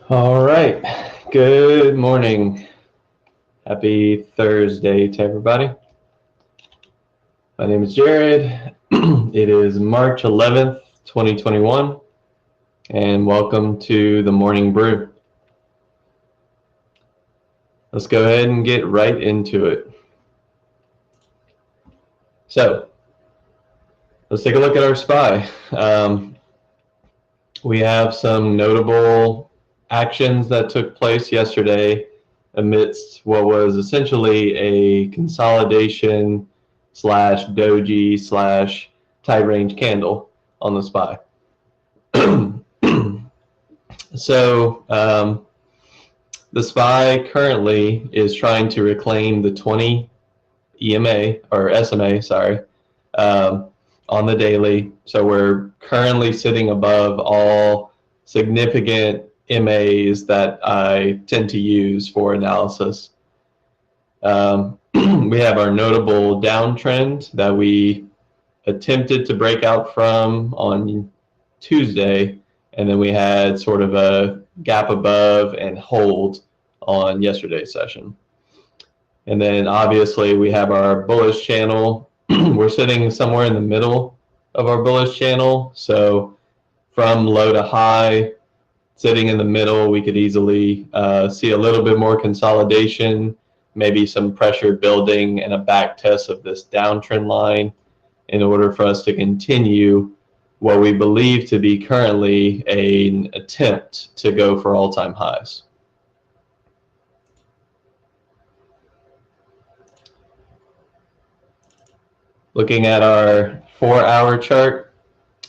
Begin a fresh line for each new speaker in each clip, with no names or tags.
All right. Good morning. Happy Thursday to everybody. My name is Jared. It is March 11th, 2021, and welcome to the Morning Brew. Let's go ahead and get right into it. So, let's take a look at our SPY. We have some notable actions that took place yesterday amidst what was essentially a consolidation slash doji slash tight range candle on the SPY. So the SPY currently is trying to reclaim the 20 EMA or SMA, sorry, on the daily. So we're currently sitting above all significant MAs that I tend to use for analysis. We have our notable downtrend that we attempted to break out from on Tuesday, and then we had sort of a gap above and hold on yesterday's session. And then obviously we have our bullish channel. We're sitting somewhere in the middle of our bullish channel. So from low to high, sitting in the middle, we could easily see a little bit more consolidation, maybe some pressure building and a back test of this downtrend line in order for us to continue what we believe to be currently an attempt to go for all-time highs. Looking at our 4-hour chart,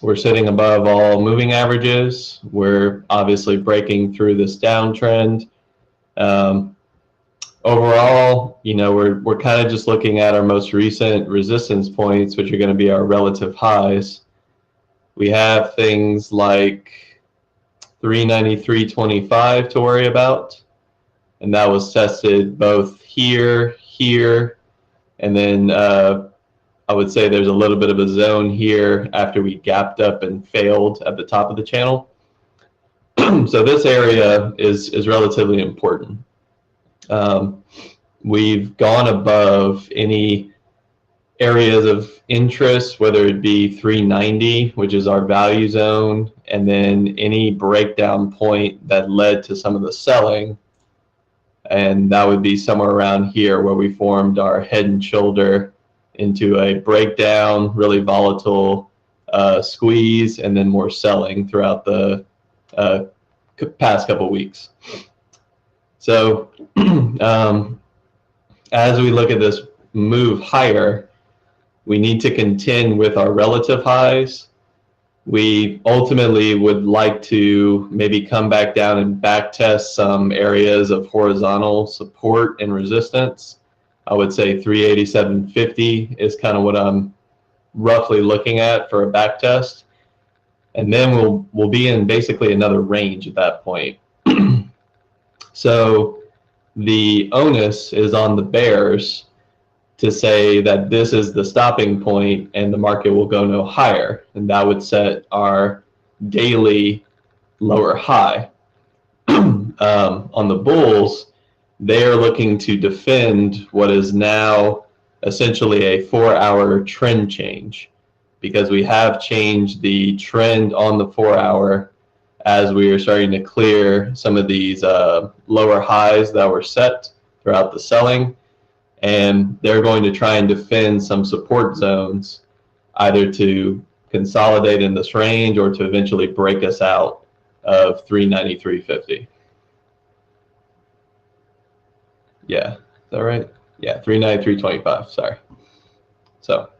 we're sitting above all moving averages. We're obviously breaking through this downtrend. Overall, you know, we're kind of just looking at our most recent resistance points, which are going to be our relative highs. We have things like 393.25 to worry about, and that was tested both here, and then I would say there's a little bit of a zone here after we gapped up and failed at the top of the channel. So this area is relatively important. We've gone above any areas of interest, whether it be 390, which is our value zone, and then any breakdown point that led to some of the selling. And that would be somewhere around here where we formed our head and shoulder into a breakdown, really volatile squeeze, and then more selling throughout the past couple weeks. So as we look at this move higher, we need to contend with our relative highs. We ultimately would like to maybe come back down and back test some areas of horizontal support and resistance. I would say 387.50 is kind of what I'm roughly looking at for a back test. And then we'll be in basically another range at that point. So the onus is on the bears to say that this is the stopping point and the market will go no higher. And that would set our daily lower high. On the bulls, they are looking to defend what is now essentially a 4-hour trend change, because we have changed the trend on the 4-hour as we are starting to clear some of these lower highs that were set throughout the selling. And they're going to try and defend some support zones, either to consolidate in this range or to eventually break us out of 393.50. Yeah, is that right? Yeah, 393.25, sorry. So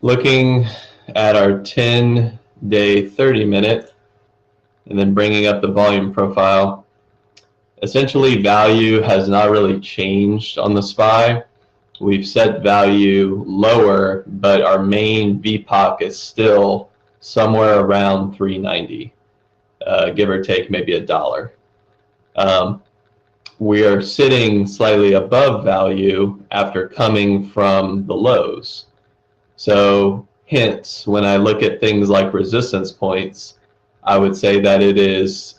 looking at our 10-day 30-minute and then bringing up the volume profile, essentially value has not really changed on the SPY. We've set value lower, but our main VPOC is still somewhere around 390, give or take maybe $1. We are sitting slightly above value after coming from the lows. So Hence, when I look at things like resistance points, I would say that it is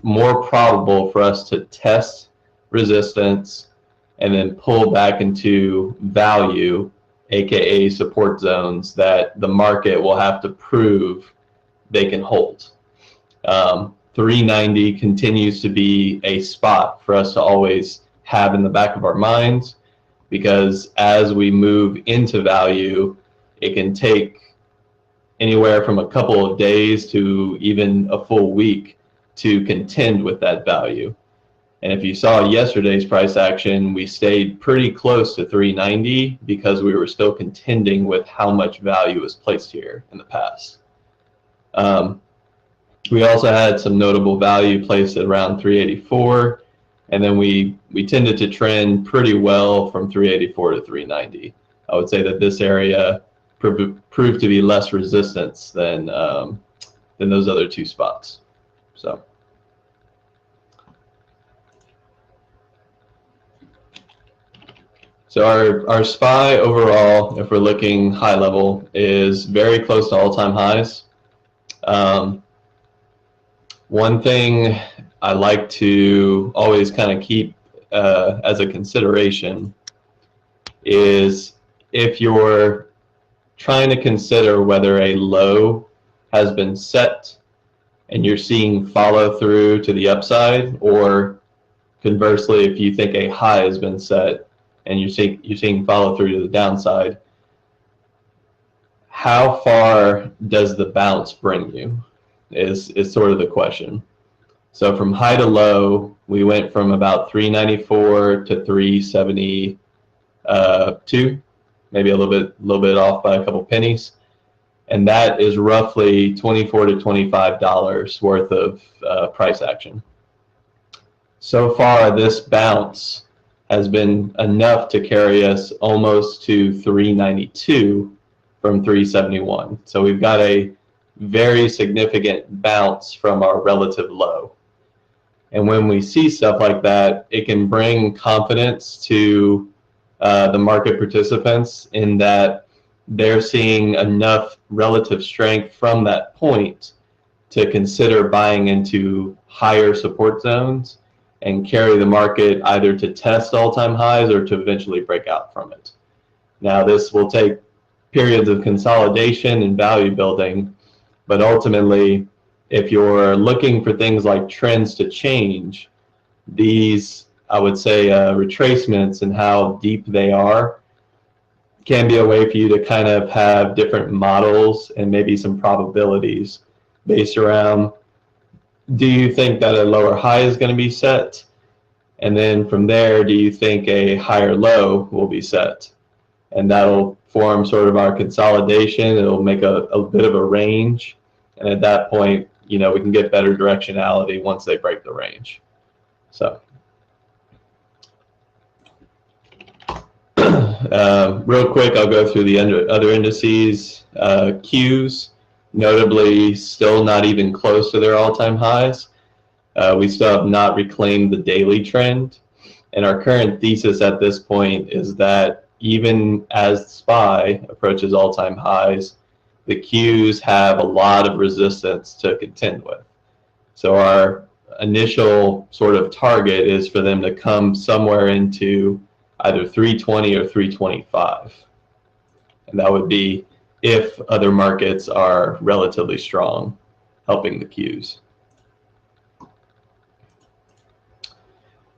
more probable for us to test resistance and then pull back into value, aka support zones, that the market will have to prove they can hold. 390 continues to be a spot for us to always have in the back of our minds, because as we move into value, it can take anywhere from a couple of days to even a full week to contend with that value. And if you saw yesterday's price action, we stayed pretty close to 390 because we were still contending with how much value was placed here in the past. We also had some notable value placed at around 384, and then we tended to trend pretty well from 384 to 390. I would say that this area proved to be less resistance than those other two spots. So our SPY overall, if we're looking high level, is very close to all-time highs. One thing I like to always kind of keep as a consideration is if you're trying to consider whether a low has been set and you're seeing follow through to the upside, or conversely, if you think a high has been set and you're seeing follow through to the downside, how far does the bounce bring you is sort of the question. So from high to low, we went from about 394 to 372, maybe a little bit off by a couple pennies, and that is roughly $24 to $25 worth of price action. So far, this bounce has been enough to carry us almost to 392 from 371. So we've got a very significant bounce from our relative low. And when we see stuff like that, it can bring confidence to the market participants in that they're seeing enough relative strength from that point to consider buying into higher support zones and carry the market either to test all-time highs or to eventually break out from it. Now, this will take periods of consolidation and value building, but ultimately, if you're looking for things like trends to change, these, I would say, retracements and how deep they are can be a way for you to kind of have different models and maybe some probabilities based around, do you think that a lower high is going to be set? And then from there, do you think a higher low will be set? And that'll form sort of our consolidation. It'll make a bit of a range. And at that point, we can get better directionality once they break the range. So real quick, I'll go through the other indices. Qs, notably, still not even close to their all-time highs. We still have not reclaimed the daily trend. And our current thesis at this point is that even as SPY approaches all-time highs, the Qs have a lot of resistance to contend with. So our initial sort of target is for them to come somewhere into either 320 or 325. And that would be if other markets are relatively strong, helping the Qs.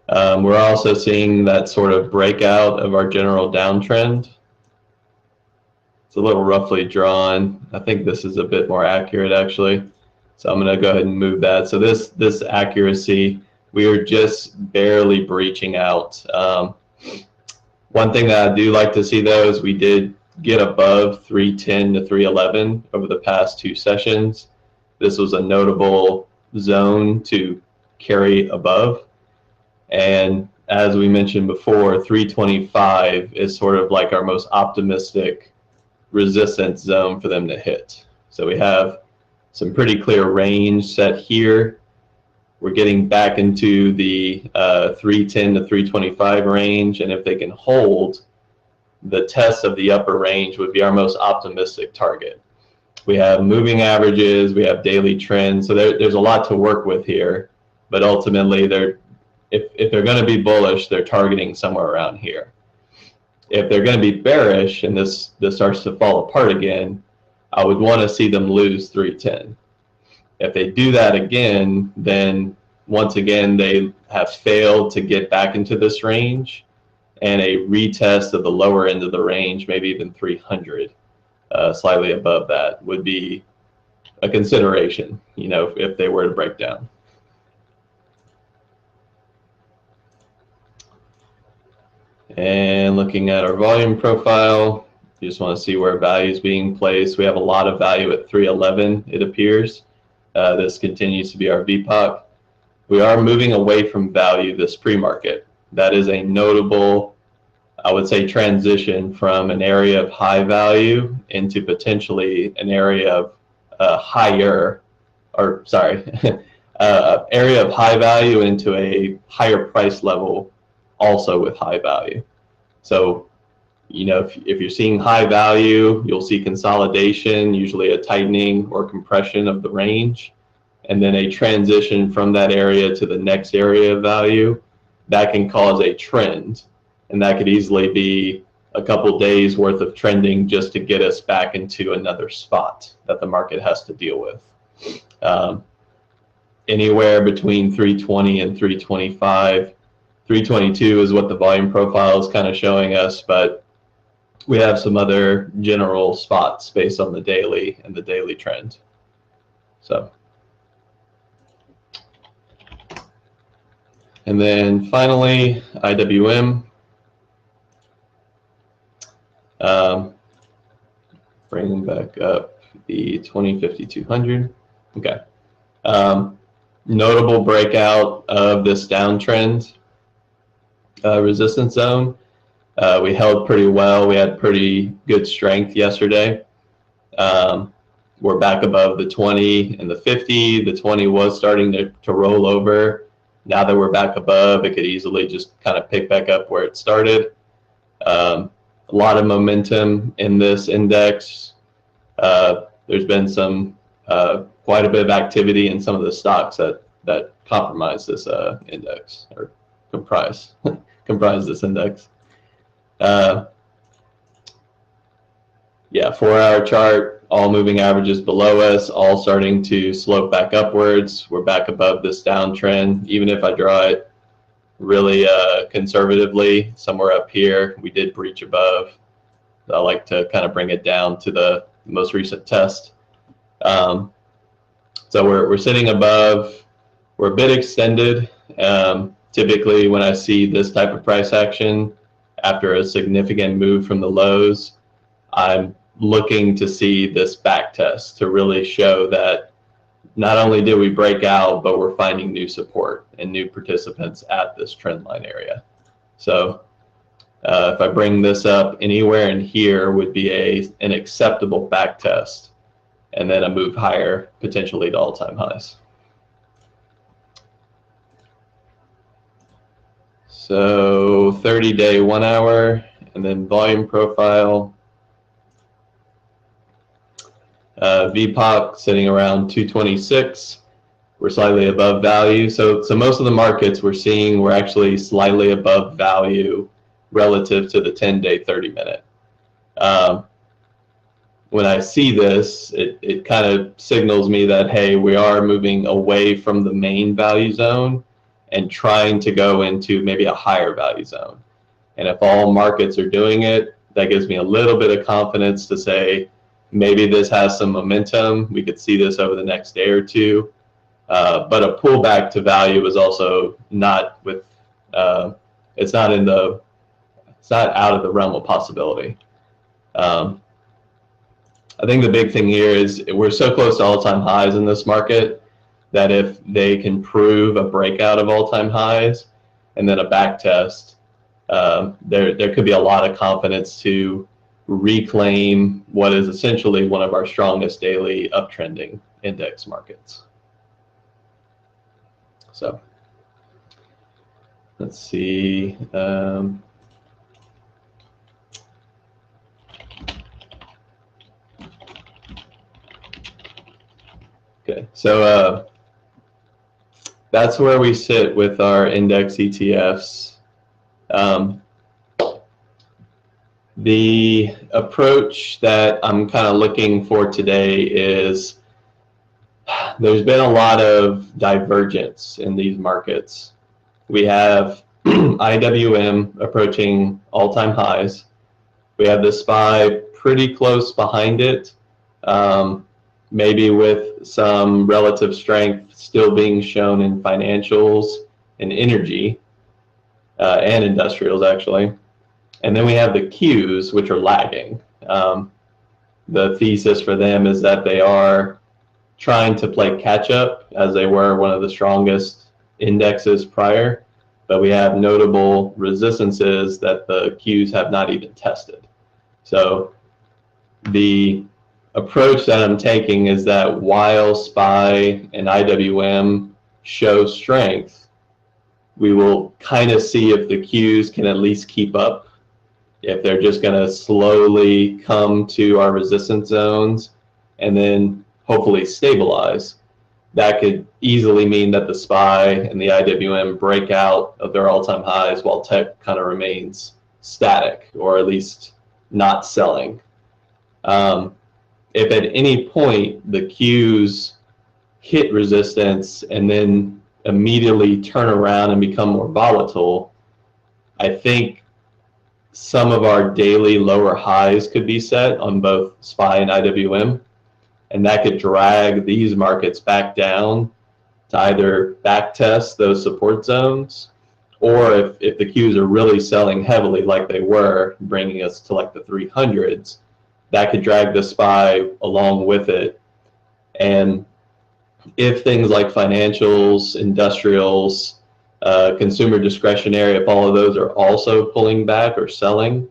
We're also seeing that sort of breakout of our general downtrend. It's a little roughly drawn. I think this is a bit more accurate, actually. So I'm going to go ahead and move that. So this accuracy, we are just barely breaching out. One thing that I do like to see, though, is we did get above 310 to 311 over the past two sessions. This was a notable zone to carry above. And as we mentioned before, 325 is sort of like our most optimistic resistance zone for them to hit. So we have some pretty clear range set here. We're getting back into the 310 to 325 range, and if they can hold, the test of the upper range would be our most optimistic target. We have moving averages, we have daily trends, so there's a lot to work with here. But ultimately, if they're going to be bullish, they're targeting somewhere around here. If they're going to be bearish and this starts to fall apart again, I would want to see them lose 310. If they do that again, then once again they have failed to get back into this range, and a retest of the lower end of the range, maybe even 300, slightly above that, would be a consideration, you know, if they were to break down. And looking at our volume profile, you just want to see where value is being placed. We have a lot of value at 311, it appears. This continues to be our VPOC. We are moving away from value this pre-market. That is a notable, I would say, transition from an area of high value into potentially an area of area of high value into a higher price level, also with high value. So, you know, if you're seeing high value, you'll see consolidation, usually a tightening or compression of the range, and then a transition from that area to the next area of value. That can cause a trend, and that could easily be a couple days worth of trending just to get us back into another spot that the market has to deal with. Anywhere between 320 and 325. 322 is what the volume profile is kind of showing us, but we have some other general spots based on the daily and the daily trend. So, and then finally, IWM. Bringing back up the 2050-200. Okay. Notable breakout of this downtrend resistance zone. We held pretty well. We had pretty good strength yesterday. We're back above the 20 and the 50. The 20 was starting to roll over. Now that we're back above, it could easily just kind of pick back up where it started. A lot of momentum in this index. There's been some quite a bit of activity in some of the stocks that compromise this index, or comprise this index. Yeah, 4-hour chart, all moving averages below us, all starting to slope back upwards. We're back above this downtrend. Even if I draw it really conservatively, somewhere up here, we did breach above. I like to kind of bring it down to the most recent test. So we're sitting above. We're a bit extended. Typically, when I see this type of price action after a significant move from the lows, I'm looking to see this back test to really show that not only did we break out, but we're finding new support and new participants at this trend line area. So if I bring this up, anywhere in here would be an acceptable back test, and then a move higher, potentially to all-time highs. So 30-day 1 hour, and then volume profile. VPOC sitting around 226. We're slightly above value. So most of the markets we're seeing, we're actually slightly above value relative to the 10-day 30-minute. When I see this, it kind of signals me that, hey, we are moving away from the main value zone and trying to go into maybe a higher value zone. And if all markets are doing it, that gives me a little bit of confidence to say, maybe this has some momentum. We could see this over the next day or two. But a pullback to value is also not with, it's not out of the realm of possibility. I think the big thing here is we're so close to all-time highs in this market that if they can prove a breakout of all-time highs and then a back test, there could be a lot of confidence to reclaim what is essentially one of our strongest daily uptrending index markets. So let's see. So that's where we sit with our index ETFs. The approach that I'm kind of looking for today is there's been a lot of divergence in these markets. We have IWM approaching all-time highs. We have the SPY pretty close behind it, maybe with some relative strength still being shown in financials and energy and industrials, actually. And then we have the Qs, which are lagging. The thesis for them is that they are trying to play catch up, as they were one of the strongest indexes prior, but we have notable resistances that the Qs have not even tested. So the approach that I'm taking is that while SPY and IWM show strength, we will kind of see if the Qs can at least keep up. If they're just going to slowly come to our resistance zones and then hopefully stabilize, that could easily mean that the SPY and the IWM break out of their all-time highs while tech kind of remains static, or at least not selling. If at any point the Qs hit resistance and then immediately turn around and become more volatile, I think some of our daily lower highs could be set on both SPY and IWM, and that could drag these markets back down to either back test those support zones, or if the Qs are really selling heavily like they were, bringing us to like the 300s, that could drag the SPY along with it. And if things like financials, industrials, consumer discretionary, if all of those are also pulling back or selling,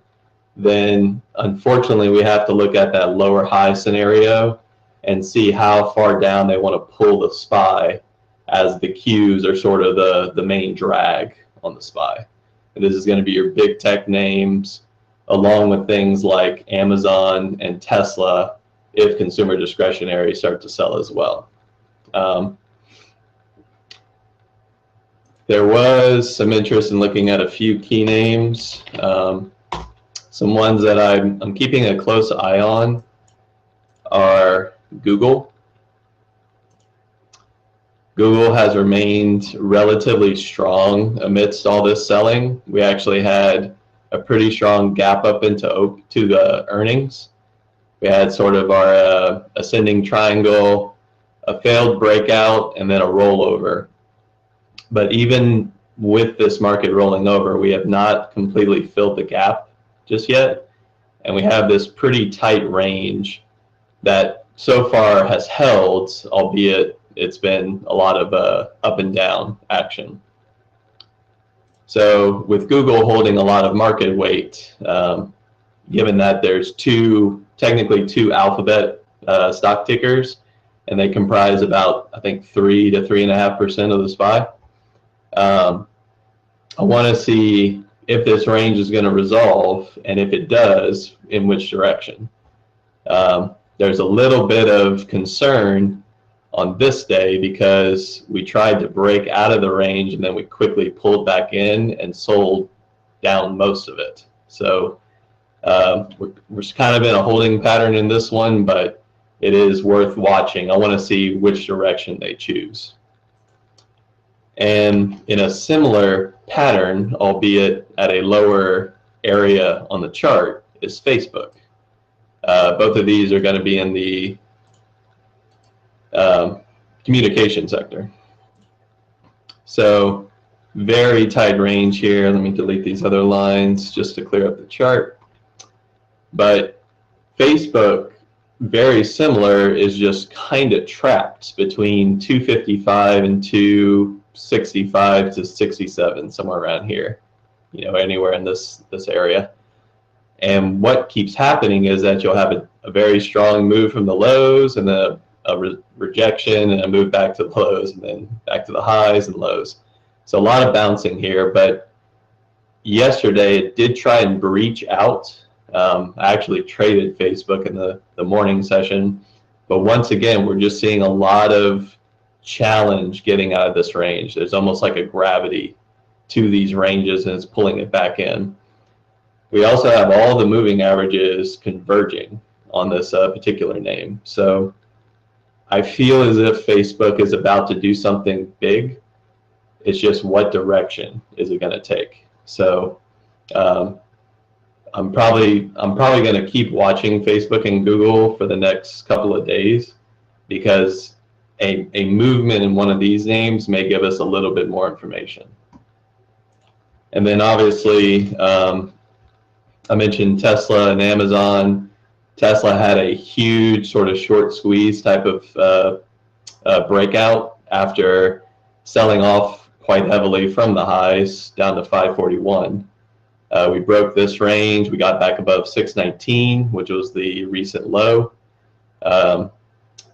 then unfortunately we have to look at that lower high scenario and see how far down they want to pull the SPY, as the Qs are sort of the main drag on the SPY. And this is going to be your big tech names, along with things like Amazon and Tesla, if consumer discretionary start to sell as well. There was some interest in looking at a few key names. Some ones that I'm keeping a close eye on are Google. Google has remained relatively strong amidst all this selling. We actually had a pretty strong gap up into the earnings. We had sort of our ascending triangle, a failed breakout, and then a rollover. But even with this market rolling over, we have not completely filled the gap just yet. And we have this pretty tight range that so far has held, albeit it's been a lot of up and down action. So with Google holding a lot of market weight, given that there's technically two Alphabet stock tickers, and they comprise about, I think, 3 to 3.5% of the SPY. I want to see if this range is going to resolve, and if it does, in which direction. There's a little bit of concern on this day because we tried to break out of the range and then we quickly pulled back in and sold down most of it. So we're kind of in a holding pattern in this one, but it is worth watching. I want to see which direction they choose. And in a similar pattern, albeit at a lower area on the chart, is Facebook. Both of these are going to be in the communication sector. So very tight range here. Let me delete these other lines just to clear up the chart. But Facebook, very similar, is just kind of trapped between 255 and 265 to 67, somewhere around here, anywhere in this area. And what keeps happening is that you'll have a very strong move from the lows, and then a rejection, and a move back to the lows, and then back to the highs and lows. So a lot of bouncing here, but yesterday it did try and breach out. I actually traded Facebook in the morning session, but once again, we're just seeing a lot of challenge getting out of this range. There's almost like a gravity to these ranges, and it's pulling it back in. We also have all the moving averages converging on this particular name. So I feel as if Facebook is about to do something big. It's just what direction is it going to take? So I'm probably going to keep watching Facebook and Google for the next couple of days, because a movement in one of these names may give us a little bit more information. And then obviously, I mentioned Tesla and Amazon. Tesla had a huge sort of short squeeze type of breakout after selling off quite heavily from the highs down to 541. We broke this range. We got back above 619, which was the recent low.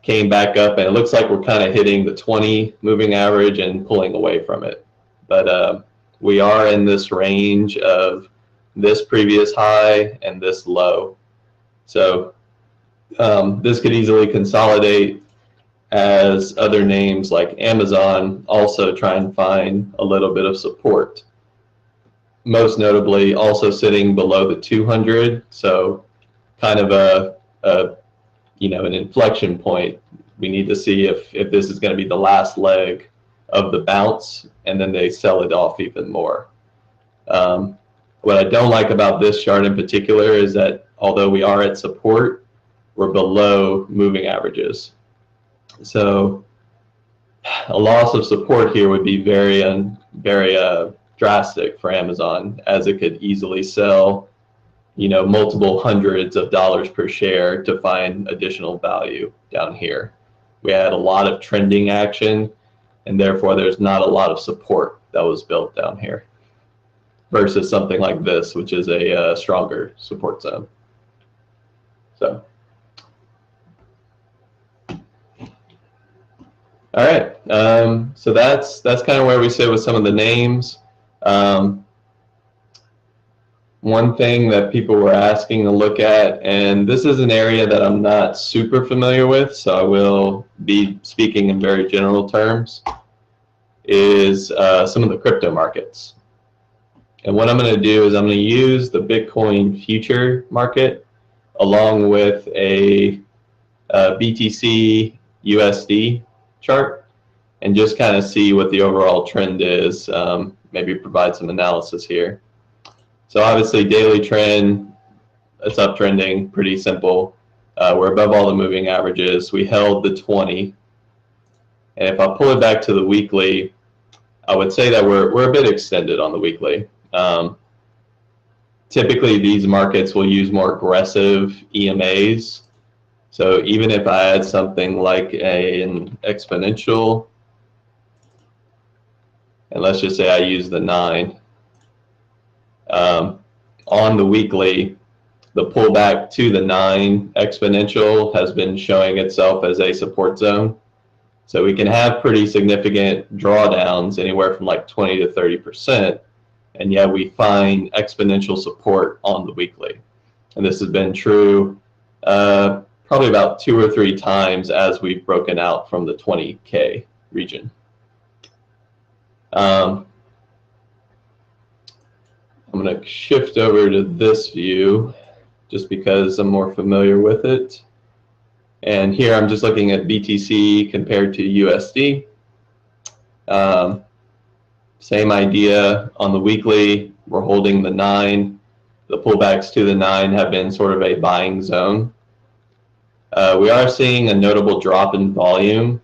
Came back up, and it looks like we're kind of hitting the 20 moving average and pulling away from it. But we are in this range of this previous high and this low. So this could easily consolidate as other names like Amazon also try and find a little bit of support. Most notably, also sitting below the 200, so kind of a an inflection point. We need to see if this is going to be the last leg of the bounce, and then they sell it off even more. What I don't like about this chart in particular is that although we are at support, we're below moving averages. So a loss of support here would be very drastic for Amazon, as it could easily sell, multiple hundreds of dollars per share to find additional value down here. We had a lot of trending action, and therefore there's not a lot of support that was built down here, versus something like this, which is a stronger support zone. So, all right. So that's kind of where we sit with some of the names. One thing that people were asking to look at, and this is an area that I'm not super familiar with, so I will be speaking in very general terms, is some of the crypto markets. And what I'm going to do is I'm going to use the Bitcoin future market along with a BTC USD chart, and just kind of see what the overall trend is, maybe provide some analysis here. So obviously daily trend, it's uptrending, pretty simple. We're above all the moving averages. We held the 20. And if I pull it back to the weekly, I would say that we're a bit extended on the weekly. Typically these markets will use more aggressive EMAs. So even if I had something like an exponential, and let's just say I use the 9, on the weekly, the pullback to the 9 exponential has been showing itself as a support zone. So we can have pretty significant drawdowns, anywhere from like 20 to 30%, and yet we find exponential support on the weekly. And this has been true probably about 2 or 3 times as we've broken out from the 20K region. I'm going to shift over to this view just because I'm more familiar with it. And here I'm just looking at BTC compared to USD. Same idea on the weekly. We're holding the 9. The pullbacks to the 9 have been sort of a buying zone. We are seeing a notable drop in volume.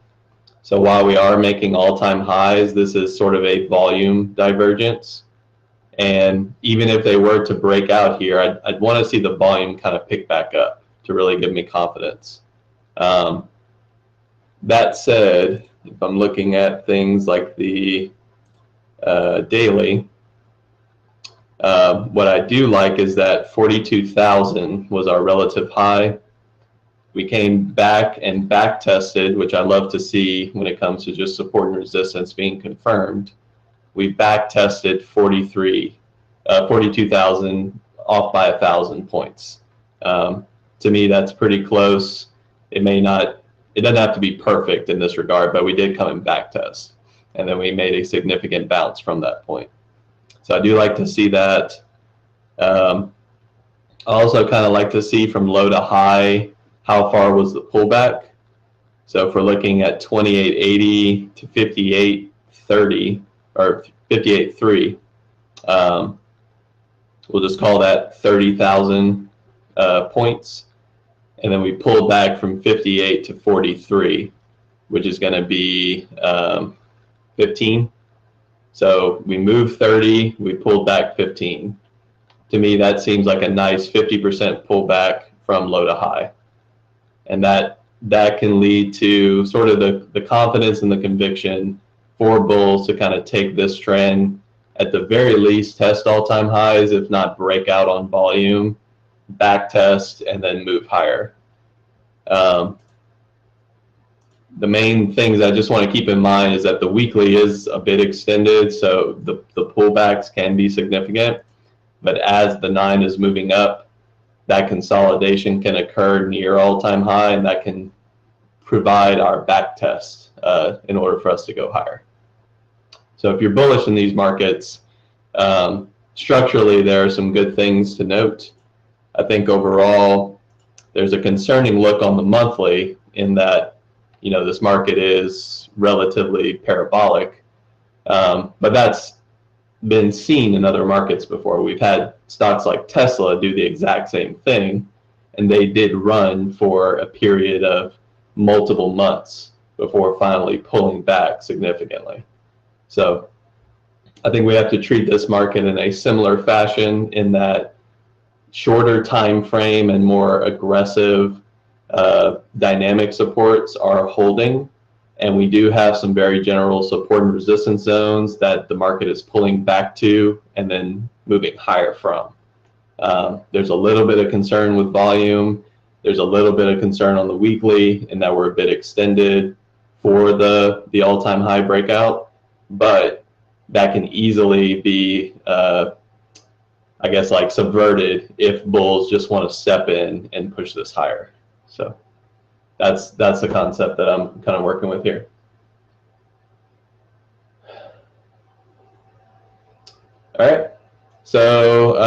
So while we are making all-time highs, this is sort of a volume divergence. And even if they were to break out here, I'd want to see the volume kind of pick back up to really give me confidence. That said, if I'm looking at things like the daily, what I do like is that 42,000 was our relative high. We came back and back tested, which I love to see when it comes to just support and resistance being confirmed. We back tested 42,000 off by 1,000 points. To me, that's pretty close. It may not it doesn't have to be perfect in this regard, but we did come in back test, and then we made a significant bounce from that point. So I do like to see that. I also kind of like to see from low to high how far was the pullback. So if we're looking at 28.80 to 58.30 or 58.3, we'll just call that 30,000 points. And then we pulled back from 58 to 43, which is going to be 15. So we moved 30, we pulled back 15. To me, that seems like a nice 50% pullback from low to high. And that can lead to sort of the confidence and the conviction for bulls to kind of take this trend, at the very least, test all-time highs, if not break out on volume, back test, and then move higher. The main things I just want to keep in mind is that the weekly is a bit extended, so the pullbacks can be significant. But as the 9 is moving up, that consolidation can occur near all-time high, and that can provide our back test in order for us to go higher. So if you're bullish in these markets, structurally there are some good things to note. I think overall there's a concerning look on the monthly in that, you know, this market is relatively parabolic, but that's been seen in other markets before. We've had stocks like Tesla do the exact same thing, and they did run for a period of multiple months before finally pulling back significantly. So I think we have to treat this market in a similar fashion, in that shorter time frame and more aggressive dynamic supports are holding, and we do have some very general support and resistance zones that the market is pulling back to and then moving higher from. There's a little bit of concern with volume. There's a little bit of concern on the weekly in that we're a bit extended for the all-time high breakout, but that can easily be, I guess, like subverted if bulls just want to step in and push this higher. So that's the concept that I'm kind of working with here. All right, so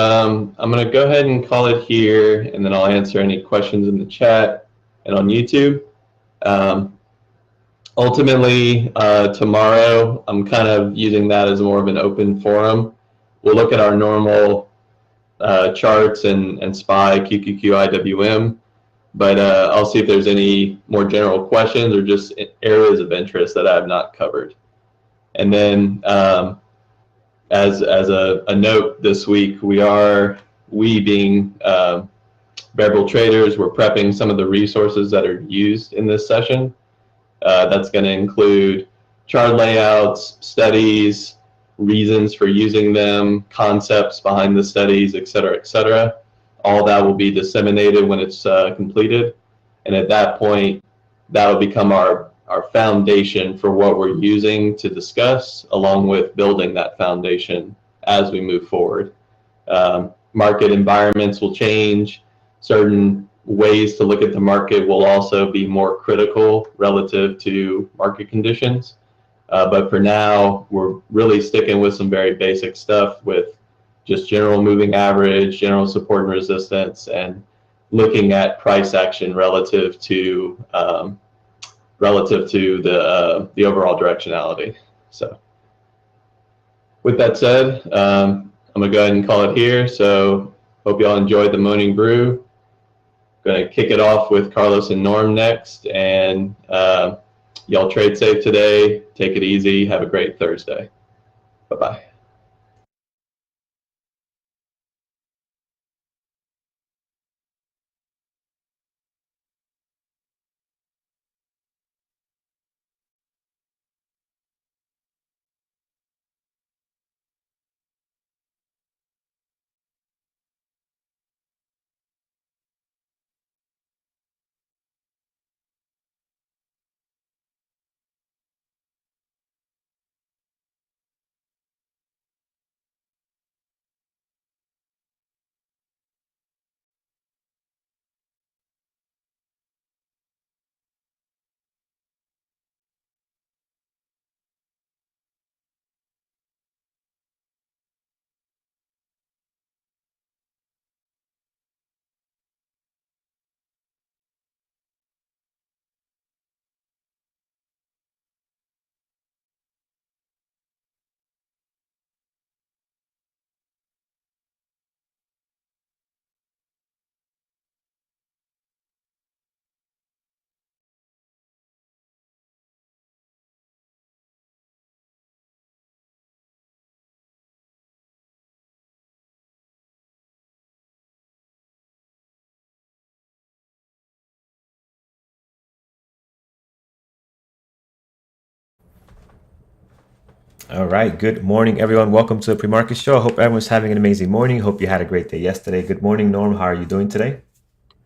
I'm going to go ahead and call it here, and then I'll answer any questions in the chat and on YouTube. Ultimately, tomorrow, I'm kind of using that as more of an open forum. We'll look at our normal charts and SPY, QQQ, IWM, but I'll see if there's any more general questions or just areas of interest that I have not covered. And then as a note this week, we being Bearable traders, we're prepping some of the resources that are used in this session. That's going to include chart layouts, studies, reasons for using them, concepts behind the studies, et cetera, et cetera. All that will be disseminated when it's completed. And at that point, that will become our foundation for what we're using to discuss, along with building that foundation as we move forward. Market environments will change. Certain ways to look at the market will also be more critical relative to market conditions. But for now, we're really sticking with some very basic stuff with just general moving average, general support and resistance, and looking at price action relative to the overall directionality. So with that said, I'm going to go ahead and call it here. So hope you all enjoyed the Morning Brew. Going to kick it off with Carlos and Norm next, and y'all trade safe today. Take it easy. Have a great Thursday. Bye-bye.
All right. Good morning, everyone. Welcome to the pre-market show. I hope everyone's having an amazing morning. Hope you had a great day yesterday. Good morning, Norm. How are you doing today?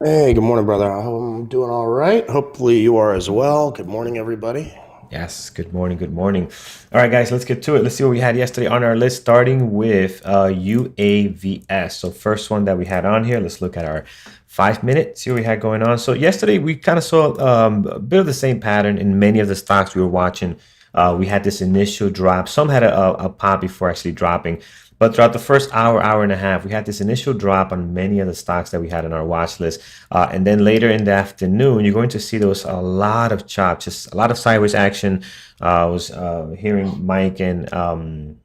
Hey, good morning, brother. I'm doing all right. Hopefully you are as well. Good morning, everybody.
Yes. Good morning. Good morning. All right, guys. Let's get to it. Let's see what we had yesterday on our list, starting with UAVS. So first one that we had on here. Let's look at our 5 minute. See what we had going on. So yesterday we kind of saw a bit of the same pattern in many of the stocks we were watching. We had this initial drop. Some had a pop before actually dropping. But throughout the first hour, hour and a half, we had this initial drop on many of the stocks that we had on our watch list. And then later in the afternoon, you're going to see there was a lot of chop, just a lot of sideways action. I was hearing Mike and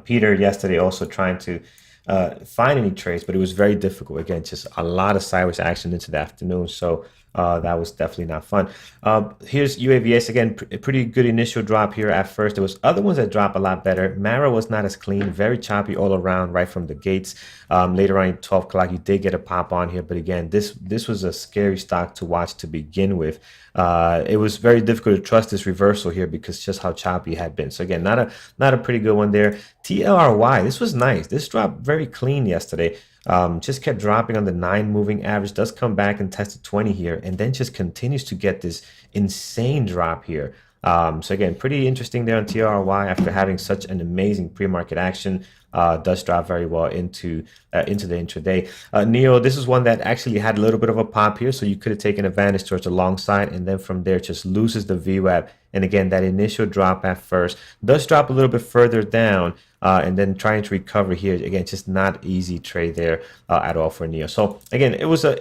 Peter yesterday also trying to find any trades, but it was very difficult. Again, just a lot of sideways action into the afternoon. So that was definitely not fun. Here's UAVS again, pretty good initial drop here at first. There was other ones that drop a lot better. Mara was not as clean, very choppy all around right from the gates. Later on at 12 o'clock, you did get a pop on here, but again, this was a scary stock to watch to begin with. It was very difficult to trust this reversal here because just how choppy it had been. So again, not a pretty good one there. TLRY, this was nice. This dropped very clean yesterday. Just kept dropping on the 9 moving average, does come back and tested 20 here, and then just continues to get this insane drop here. So again, pretty interesting there on TRY after having such an amazing pre-market action. Does drop very well into the intraday. Neo, this is one that actually had a little bit of a pop here, so you could have taken advantage towards the long side, and then from there just loses the VWAP. And again, that initial drop at first does drop a little bit further down, and then trying to recover here. Again, just not easy trade there at all for Neo. So again, it was a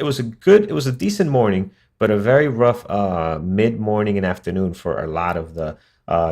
decent morning, but a very rough mid morning and afternoon for a lot of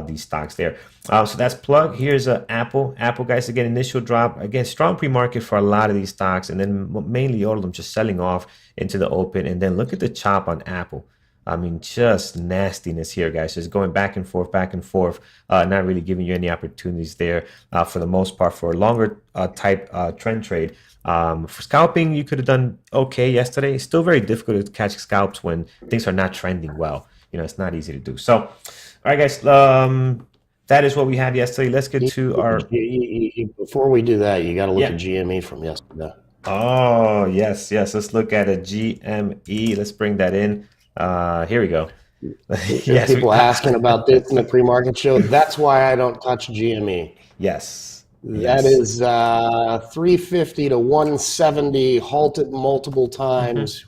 these stocks there. So that's plug. Here's Apple. Apple, guys, again, initial drop. Again, strong pre-market for a lot of these stocks, and then mainly all of them just selling off into the open. And then look at the chop on Apple. I mean, just nastiness here, guys. Just going back and forth, not really giving you any opportunities there for the most part for a longer type trend trade. For scalping, you could have done okay yesterday. It's still very difficult to catch scalps when things are not trending well. It's not easy to do. So, all right, guys, that is what we had yesterday. Let's get to our...
Before we do that, you got to look
Yeah.
at GME from yesterday.
Oh, yes. Let's look at a GME. Let's bring that in. Here we go.
Yes, people asking about this in the pre-market show. That's why I don't touch GME.
Yes.
That is 350 to 170, halted multiple times.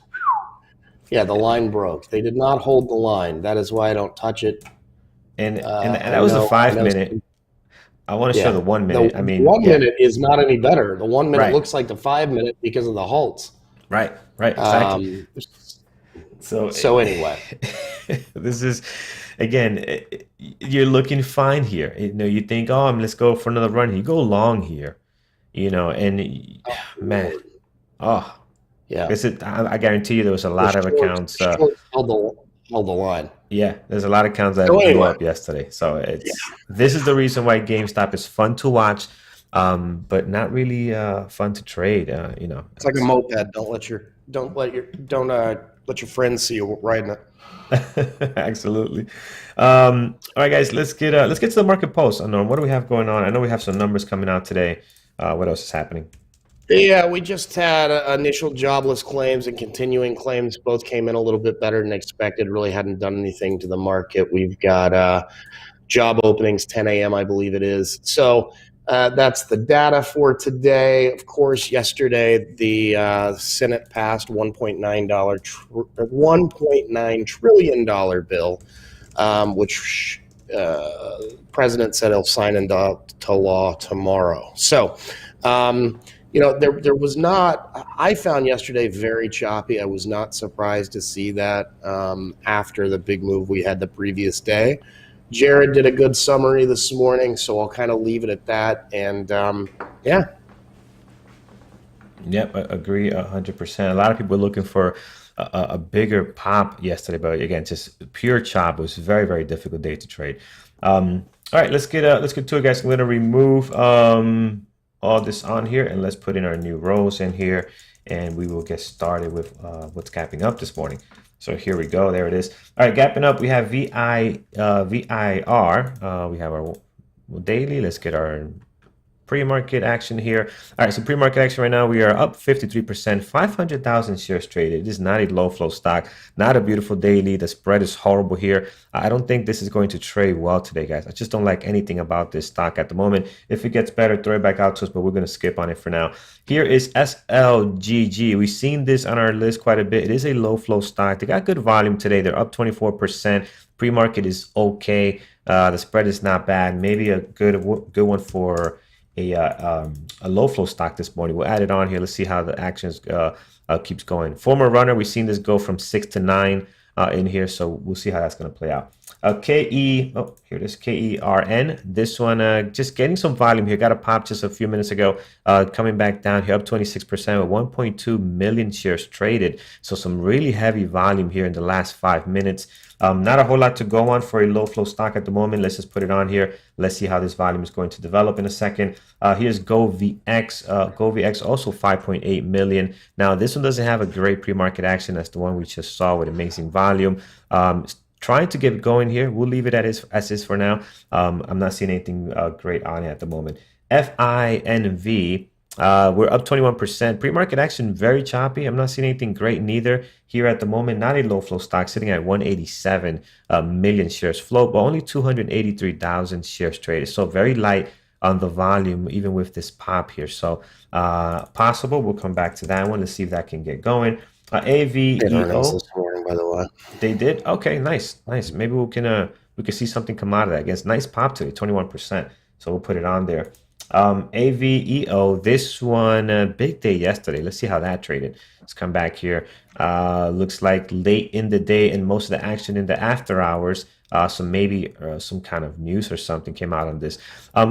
Yeah, the line broke. They did not hold the line. That is why I don't touch it.
And that was a 5 minute. I want to show the 1 minute.
The 1 minute is not any better. The 1 minute looks like the 5 minute because of the halts.
Right, exactly.
So anyway,
this is, again, you're looking fine here. You think, oh, let's go for another run. You go long here, and man, oh yeah. I guarantee you there was a lot of accounts.
Held the line.
Yeah, there's a lot of accounts that blew up yesterday. So this is the reason why GameStop is fun to watch, but not really fun to trade.
It's like a moped. Don't let your friends see you riding it.
Absolutely. All right, guys, let's get to the market pulse. Norm, what do we have going on? I know we have some numbers coming out today. What else is happening?
Yeah, we just had initial jobless claims and continuing claims. Both came in a little bit better than expected. Really hadn't done anything to the market. We've got job openings, 10 a.m., I believe it is. So that's the data for today. Of course, yesterday the Senate passed $1.9 trillion bill, which President said he'll sign into law tomorrow. So. There was not, I found yesterday very choppy. I was not surprised to see that after the big move we had the previous day. Jared did a good summary this morning, so I'll kind of leave it at that. And yeah.
Yep, I agree 100%. A lot of people were looking for a bigger pop yesterday, but again, just pure chop. It was a very, very difficult day to trade. All right, let's get to it, guys. I'm going to remove all this on here, and let's put in our new rows in here, and we will get started with what's gapping up this morning. So here we go. There it is. All right, gapping up, we have VIR. We have our daily. Let's get our pre-market action here. All right, so pre-market action right now, we are up 53%, 500,000 shares traded. It is not a low flow stock, not a beautiful daily. The spread is horrible here. I don't think this is going to trade well today, guys. I just don't like anything about this stock at the moment. If it gets better, throw it back out to us, but we're going to skip on it for now. Here is SLGG. We've seen this on our list quite a bit. It is a low flow stock. They got good volume today. They're up 24%. Pre-market is okay. The spread is not bad. Maybe a good one for a low flow stock this morning. We'll add it on here. Let's see how the actions keeps going. Former runner, we've seen this go from 6 to 9 in here, so we'll see how that's going to play out. Here it is, KERN. This one just getting some volume here. Got a pop just a few minutes ago. Coming back down here, up 26% with 1.2 million shares traded. So some really heavy volume here in the last 5 minutes. Not a whole lot to go on for a low flow stock at the moment. Let's just put it on here. Let's see how this volume is going to develop in a second. Here's GoVX. GoVX also 5.8 million. Now this one doesn't have a great pre-market action. That's the one we just saw with amazing volume. Trying to get it going here. We'll leave it as is for now. I'm not seeing anything great on it at the moment. FINV. We're up 21%. Pre-market action very choppy. I'm not seeing anything great neither here at the moment. Not a low flow stock, sitting at 187 million shares float, but only 283,000 shares traded. So very light on the volume, even with this pop here. So possible. We'll come back to that one. Let's see if that can get going. AVEO.
This morning, by the way.
They did. Okay, nice. Maybe we can see something come out of that. I guess nice pop today, 21%. So we'll put it on there. AVEO, this one, big day yesterday. Let's see how that traded. Let's come back here. Looks like late in the day and most of the action in the after hours. So maybe some kind of news or something came out on this.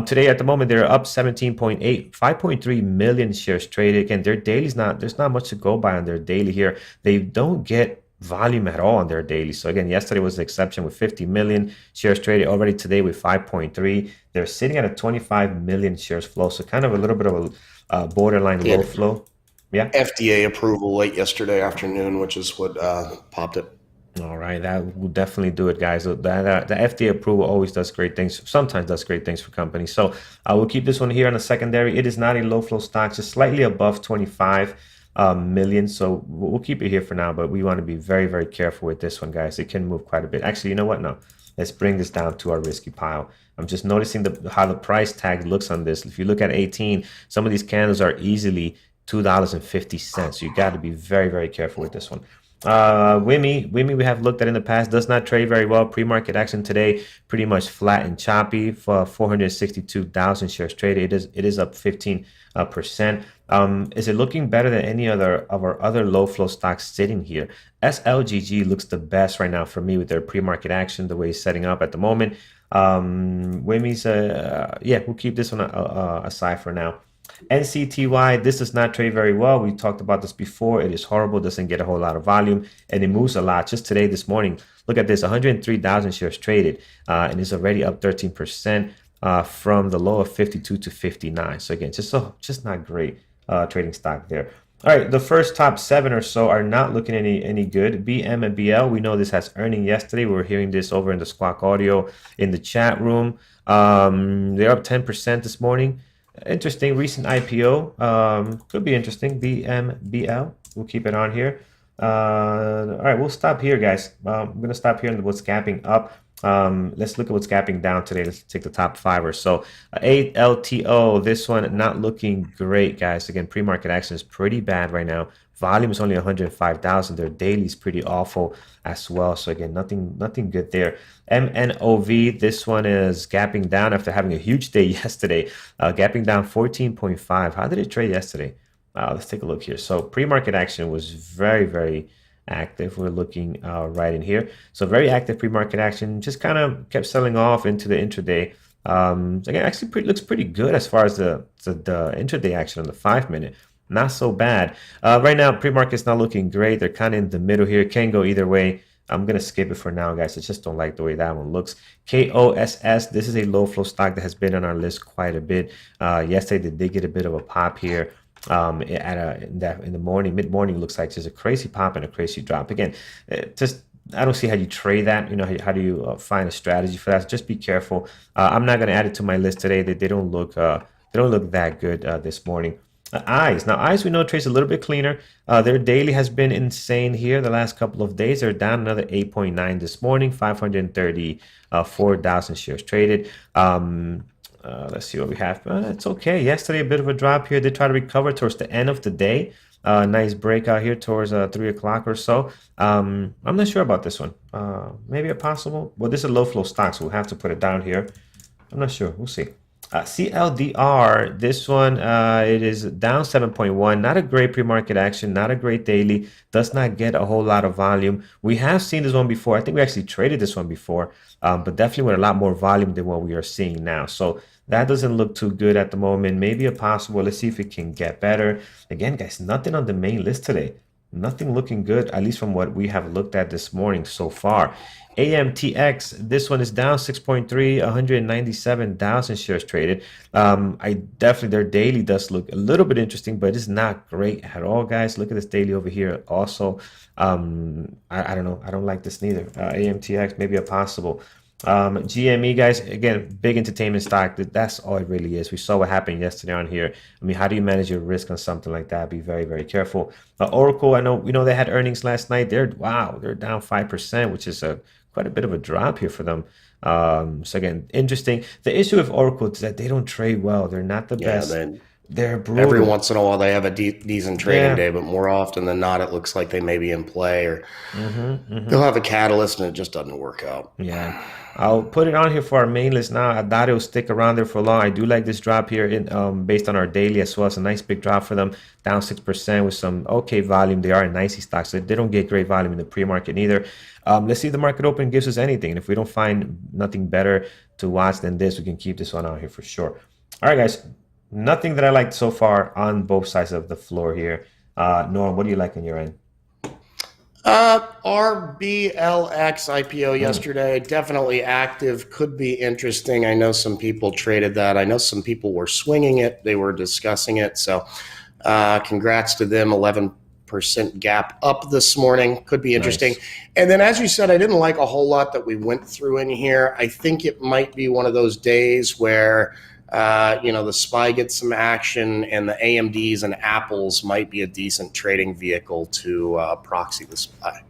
Today at the moment, they're up 17.8, 5.3 million shares traded. Again, their daily's there's not much to go by on their daily here. They don't get volume at all on their daily. So again, yesterday was the exception with 50 million shares traded. Already today with 5.3. They're sitting at a 25 million shares flow. So kind of a little bit of a borderline low flow. Yeah.
FDA approval late yesterday afternoon, which is what popped it.
All right, that will definitely do it, guys. The FDA approval always does great things, sometimes does great things for companies. So I will keep this one here on a secondary. It is not a low flow stock, just slightly above 25 million. So we'll keep it here for now, but we want to be very, very careful with this one, guys. It can move quite a bit. Actually, you know what? No, let's bring this down to our risky pile. I'm just noticing how the price tag looks on this. If you look at 18, some of these candles are easily $2.50. So you got to be very, very careful with this one. WIMI we have looked at in the past, does not trade very well. Pre-market action today pretty much flat and choppy for 462,000 shares traded. It is up 15%. Is it looking better than any other of our other low flow stocks sitting here? SLGG looks the best right now for me with their pre-market action, the way it's setting up at the moment. WIMI's we'll keep this one aside for now. NCTY, this does not trade very well. We talked about this before. It is horrible, doesn't get a whole lot of volume, and it moves a lot. Just today, this morning, look at this, 103,000 shares traded, and it's already up 13% from the low of 52 to 59. So again, just not great trading stock there. All right, the first top 7 or so are not looking any good. BM and BL, we know this has earning yesterday. We were hearing this over in the Squawk Audio in the chat room. They're up 10% this morning. Interesting recent IPO, could be interesting. BMBL, we'll keep it on here. All right, we'll stop here, guys. I'm gonna stop here on what's gapping up. Let's look at what's gapping down today. Let's take the top 5 or so. 8LTO, this one not looking great, guys. Again, pre-market action is pretty bad right now. Volume is only 105,000. Their daily is pretty awful as well. So again, nothing good there. MNOV, this one is gapping down after having a huge day yesterday. Gapping down 14.5. How did it trade yesterday? Let's take a look here. So pre-market action was very, very active. We're looking right in here. So very active pre-market action. Just kind of kept selling off into the intraday. Again, actually looks pretty good as far as the intraday action on the 5-minute. Not so bad. Right now, pre-market's not looking great. They're kind of in the middle here. Can go either way. I'm going to skip it for now, guys. I just don't like the way that one looks. KOSS, this is a low flow stock that has been on our list quite a bit. Yesterday, they did get a bit of a pop here. In the morning, mid-morning, looks like just a crazy pop and a crazy drop. Again, just I don't see how you trade that. You know, how do you find a strategy for that? So just be careful. I'm not going to add it to my list today. They don't look that good this morning. Eyes. Now, eyes we know trades a little bit cleaner. Their daily has been insane here the last couple of days. They're down another 8.9 this morning, 534,000 shares traded. Let's see what we have. It's okay. Yesterday, a bit of a drop here. They try to recover towards the end of the day. Nice breakout here towards 3 o'clock or so. I'm not sure about this one. Maybe a possible. Well, this is a low flow stock, so we'll have to put it down here. I'm not sure. We'll see. CLDR, this one, it is down 7.1. Not a great pre-market action, not a great daily, does not get a whole lot of volume. We have seen this one before. I think we actually traded this one before, but definitely with a lot more volume than what we are seeing now. So that doesn't look too good at the moment. Maybe a possible. Let's see if it can get better. Again, guys, nothing on the main list today. Nothing looking good, at least from what we have looked at this morning so far. AMTX, this one is down 6.3, 197,000 shares traded. Their daily does look a little bit interesting, but it's not great at all, guys. Look at this daily over here. Also, I don't know. I don't like this neither. AMTX, maybe a possible. GME, guys, again, big entertainment stock. That's all it really is. We saw what happened yesterday on here. I mean, how do you manage your risk on something like that? Be very, very careful. Oracle, I know, they had earnings last night. They're down 5%, which is quite a bit of a drop here for them. So again, interesting. The issue with Oracle is that they don't trade well. They're not the best. They're brutal.
Every once in a while, they have a decent trading day, but more often than not, it looks like they may be in play, or they'll have a catalyst and it just doesn't work out.
Yeah. I'll put it on here for our main list now. I thought it will stick around there for long. I do like this drop here based on our daily as well. It's a nice big drop for them, down 6% with some okay volume. They are a nicey stock, so they don't get great volume in the pre-market either. Let's see if the market open gives us anything. And if we don't find nothing better to watch than this, we can keep this one out here for sure. All right, guys. Nothing that I liked so far on both sides of the floor here. Norm, what do you like on your end?
RBLX IPO yesterday, definitely active, could be interesting. I know some people traded that. I know some people were swinging it. They were discussing it. So congrats to them. 11% gap up this morning. Could be interesting. Nice. And then, as you said, I didn't like a whole lot that we went through in here. I think it might be one of those days where the SPY gets some action, and the AMDs and Apples might be a decent trading vehicle to proxy the SPY.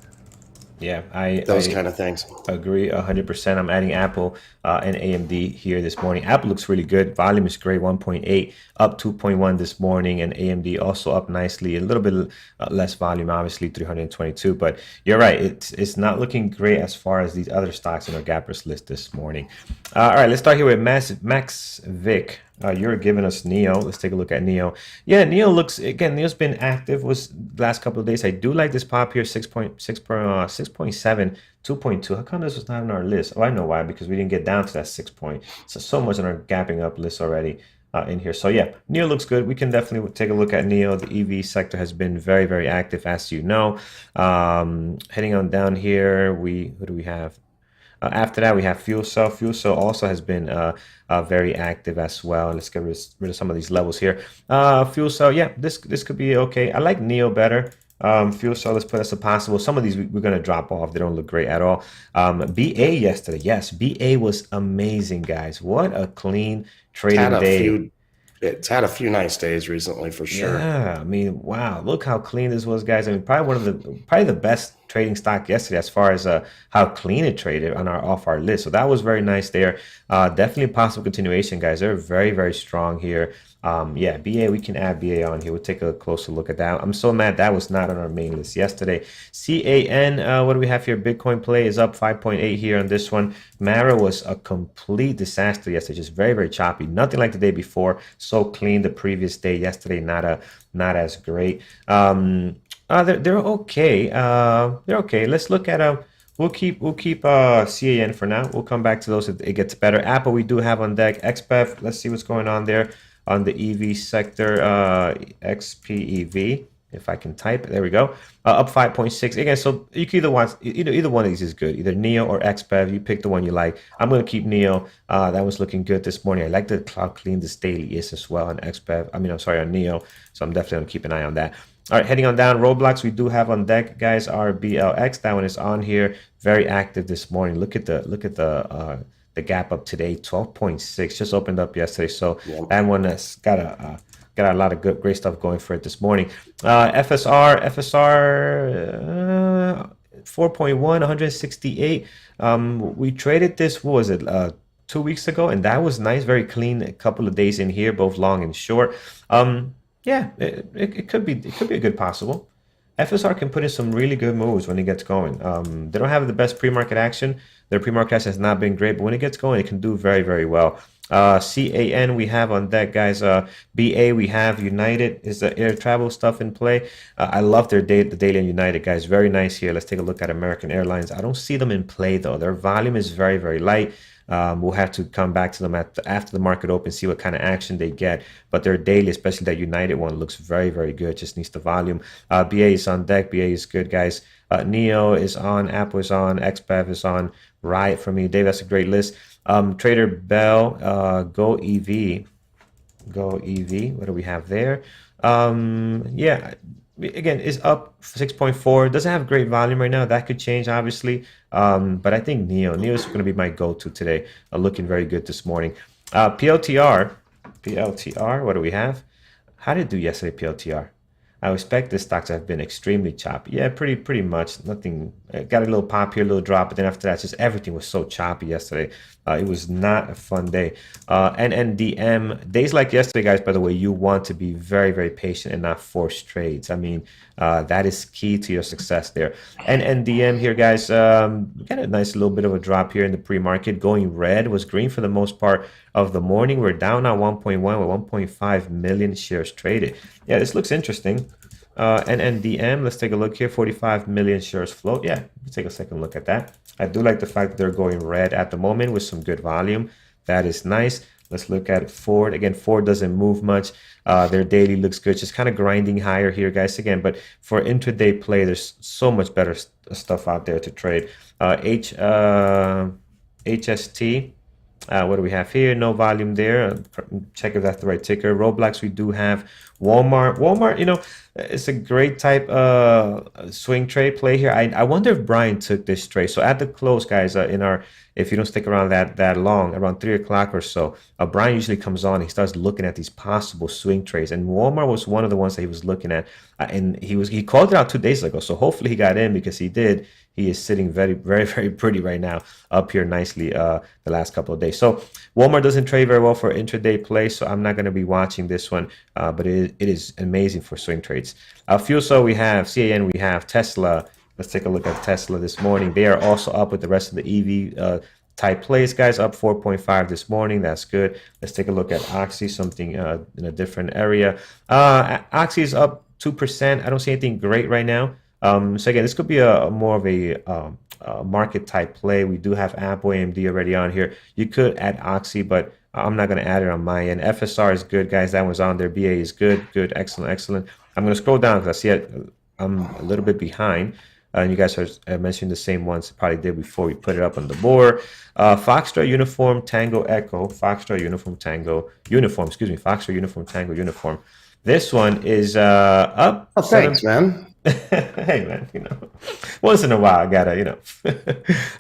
Yeah,
those kind of things.
Agree 100%. I'm adding Apple and AMD here this morning. Apple looks really good. Volume is great, 1.8, up 2.1 this morning, and AMD also up nicely. A little bit less volume, obviously 322. But you're right, it's not looking great as far as these other stocks in our gappers list this morning. All right, let's start here with Max Vic. You're giving us NEO. Let's take a look at NEO. Yeah, NEO looks, again, NEO's been active was last couple of days. I do like this pop here, 6.7, 2.2. How come this was not on our list? Oh, I know why, because we didn't get down to that 6 point. So much on our gapping up list already in here. So yeah, NEO looks good. We can definitely take a look at NEO. The EV sector has been very, very active, as you know. Heading on down here, who do we have? After that, we have fuel cell. Fuel cell also has been very active as well. Let's get rid of some of these levels here. Fuel cell, yeah, this could be okay. I like NEO better. Fuel cell, let's put as a possible. Some of these we're going to drop off. They don't look great at all. BA yesterday, yes, BA was amazing, guys. What a clean trading day.
It's had a few nice days recently, for sure.
Yeah, I mean, wow, look how clean this was, guys. I mean, probably the best trading stock yesterday as far as how clean it traded off our list. So that was very nice there. Definitely a possible continuation, guys. They're very, very strong here. Yeah, BA, we can add BA on here. We'll take a closer look at that. I'm so mad that was not on our main list yesterday. CAN, what do we have here? Bitcoin play is up 5.8 here on this one. Mara was a complete disaster yesterday, just very, very choppy. Nothing like the day before. So clean the previous day. Yesterday, not as great. They're okay. They're okay. Let's look at We'll keep CAN for now. We'll come back to those if it gets better. Apple, we do have on deck. XPEF, let's see what's going on there on the EV sector. XPEV, if I can type. There we go. Up 5.6 again. So you can either one of these is good. Either NEO or XPEF. You pick the one you like. I'm going to keep NEO. That was looking good this morning. I like the how clean this daily is as well on XPEF. I'm sorry, on NEO. So I'm definitely going to keep an eye on that. All right, heading on down, Roblox, we do have on deck, guys, our BLX. That one is on here, very active this morning. Look at the gap up today, 12.6, just opened up yesterday. So that one has got a lot of great stuff going for it this morning. FSR 4.1, 168. We traded this, what was it, 2 weeks ago, and that was nice, very clean. A couple of days in here, both long and short. Yeah, it could be a good possible. FSR can put in some really good moves when it gets going. They don't have the best pre-market action. Their pre-market action has not been great, but when it gets going, it can do very, very well. CAN we have on deck, guys. BA we have United is the air travel stuff in play. I love the daily on United, guys. Very nice here. Let's take a look at American Airlines. I don't see them in play though. Their volume is very, very light. We'll have to come back to them after the market opens, see what kind of action they get. But their daily, especially that United one, looks very, very good. Just needs the volume. BA is on deck. BA is good, guys. Neo is on. Apple is on. XBEV is on. Riot for me. Dave, that's a great list. Trader Bell, Go EV. Go EV. What do we have there? Yeah, again, is up 6.4. Doesn't have great volume right now. That could change, obviously. But I think Neo is going to be my go-to today. Looking very good this morning. PLTR. What do we have? How did it do yesterday, PLTR? I expect this stock to have been extremely choppy. Yeah, pretty much. Nothing. Got a little pop here, a little drop, but then after that, just everything was so choppy yesterday. It was not a fun day. NNDM, days like yesterday, guys, by the way, you want to be very, very patient and not force trades. I mean, that is key to your success there. NNDM here, guys, got a nice little bit of a drop here in the pre-market. Going red, was green for the most part of the morning. We're down now 1.1 with 1.5 million shares traded. Yeah, this looks interesting. NNDM, let's take a look here. 45 million shares float. Yeah, let's take a second look at that. I do like the fact that they're going red at the moment with some good volume. That is nice. Let's look at Ford. Again, Ford doesn't move much. Their daily looks good. Just kind of grinding higher here, guys. Again, but for intraday play, there's so much better stuff out there to trade. HST. What do we have here? No volume there. Check if that's the right ticker. Roblox, we do have Walmart. Walmart, you know, it's a great type swing trade play here. I wonder if Brian took this trade. So at the close, guys, if you don't stick around that long, around 3 o'clock or so, Brian usually comes on. He starts looking at these possible swing trades, and Walmart was one of the ones that he was looking at, and he called it out 2 days ago. So hopefully he got in, because he did. He is sitting very, very, very pretty right now, up here nicely the last couple of days. So Walmart doesn't trade very well for intraday play, so I'm not going to be watching this one, but it is amazing for swing trades. FuelSo, we have CAN, we have Tesla. Let's take a look at Tesla this morning. They are also up with the rest of the EV type plays, guys, up 4.5 this morning. That's good. Let's take a look at Oxy, something in a different area. Oxy is up 2%. I don't see anything great right now. So again, this could be more of a market type play. We do have Apple, AMD already on here. You could add Oxy, but I'm not going to add it on my end. FSR is good, guys. That one's on there. BA is good, excellent, excellent. I'm going to scroll down because I see I'm a little bit behind. And you guys are mentioning the same ones probably did before we put it up on the board. Foxtrot Uniform Tango Echo. Foxtrot Uniform Tango Uniform. Excuse me. Foxtrot Uniform Tango Uniform. This one is up.
Oh, thanks, man.
Hey, man, you know, once in a while I gotta, you know,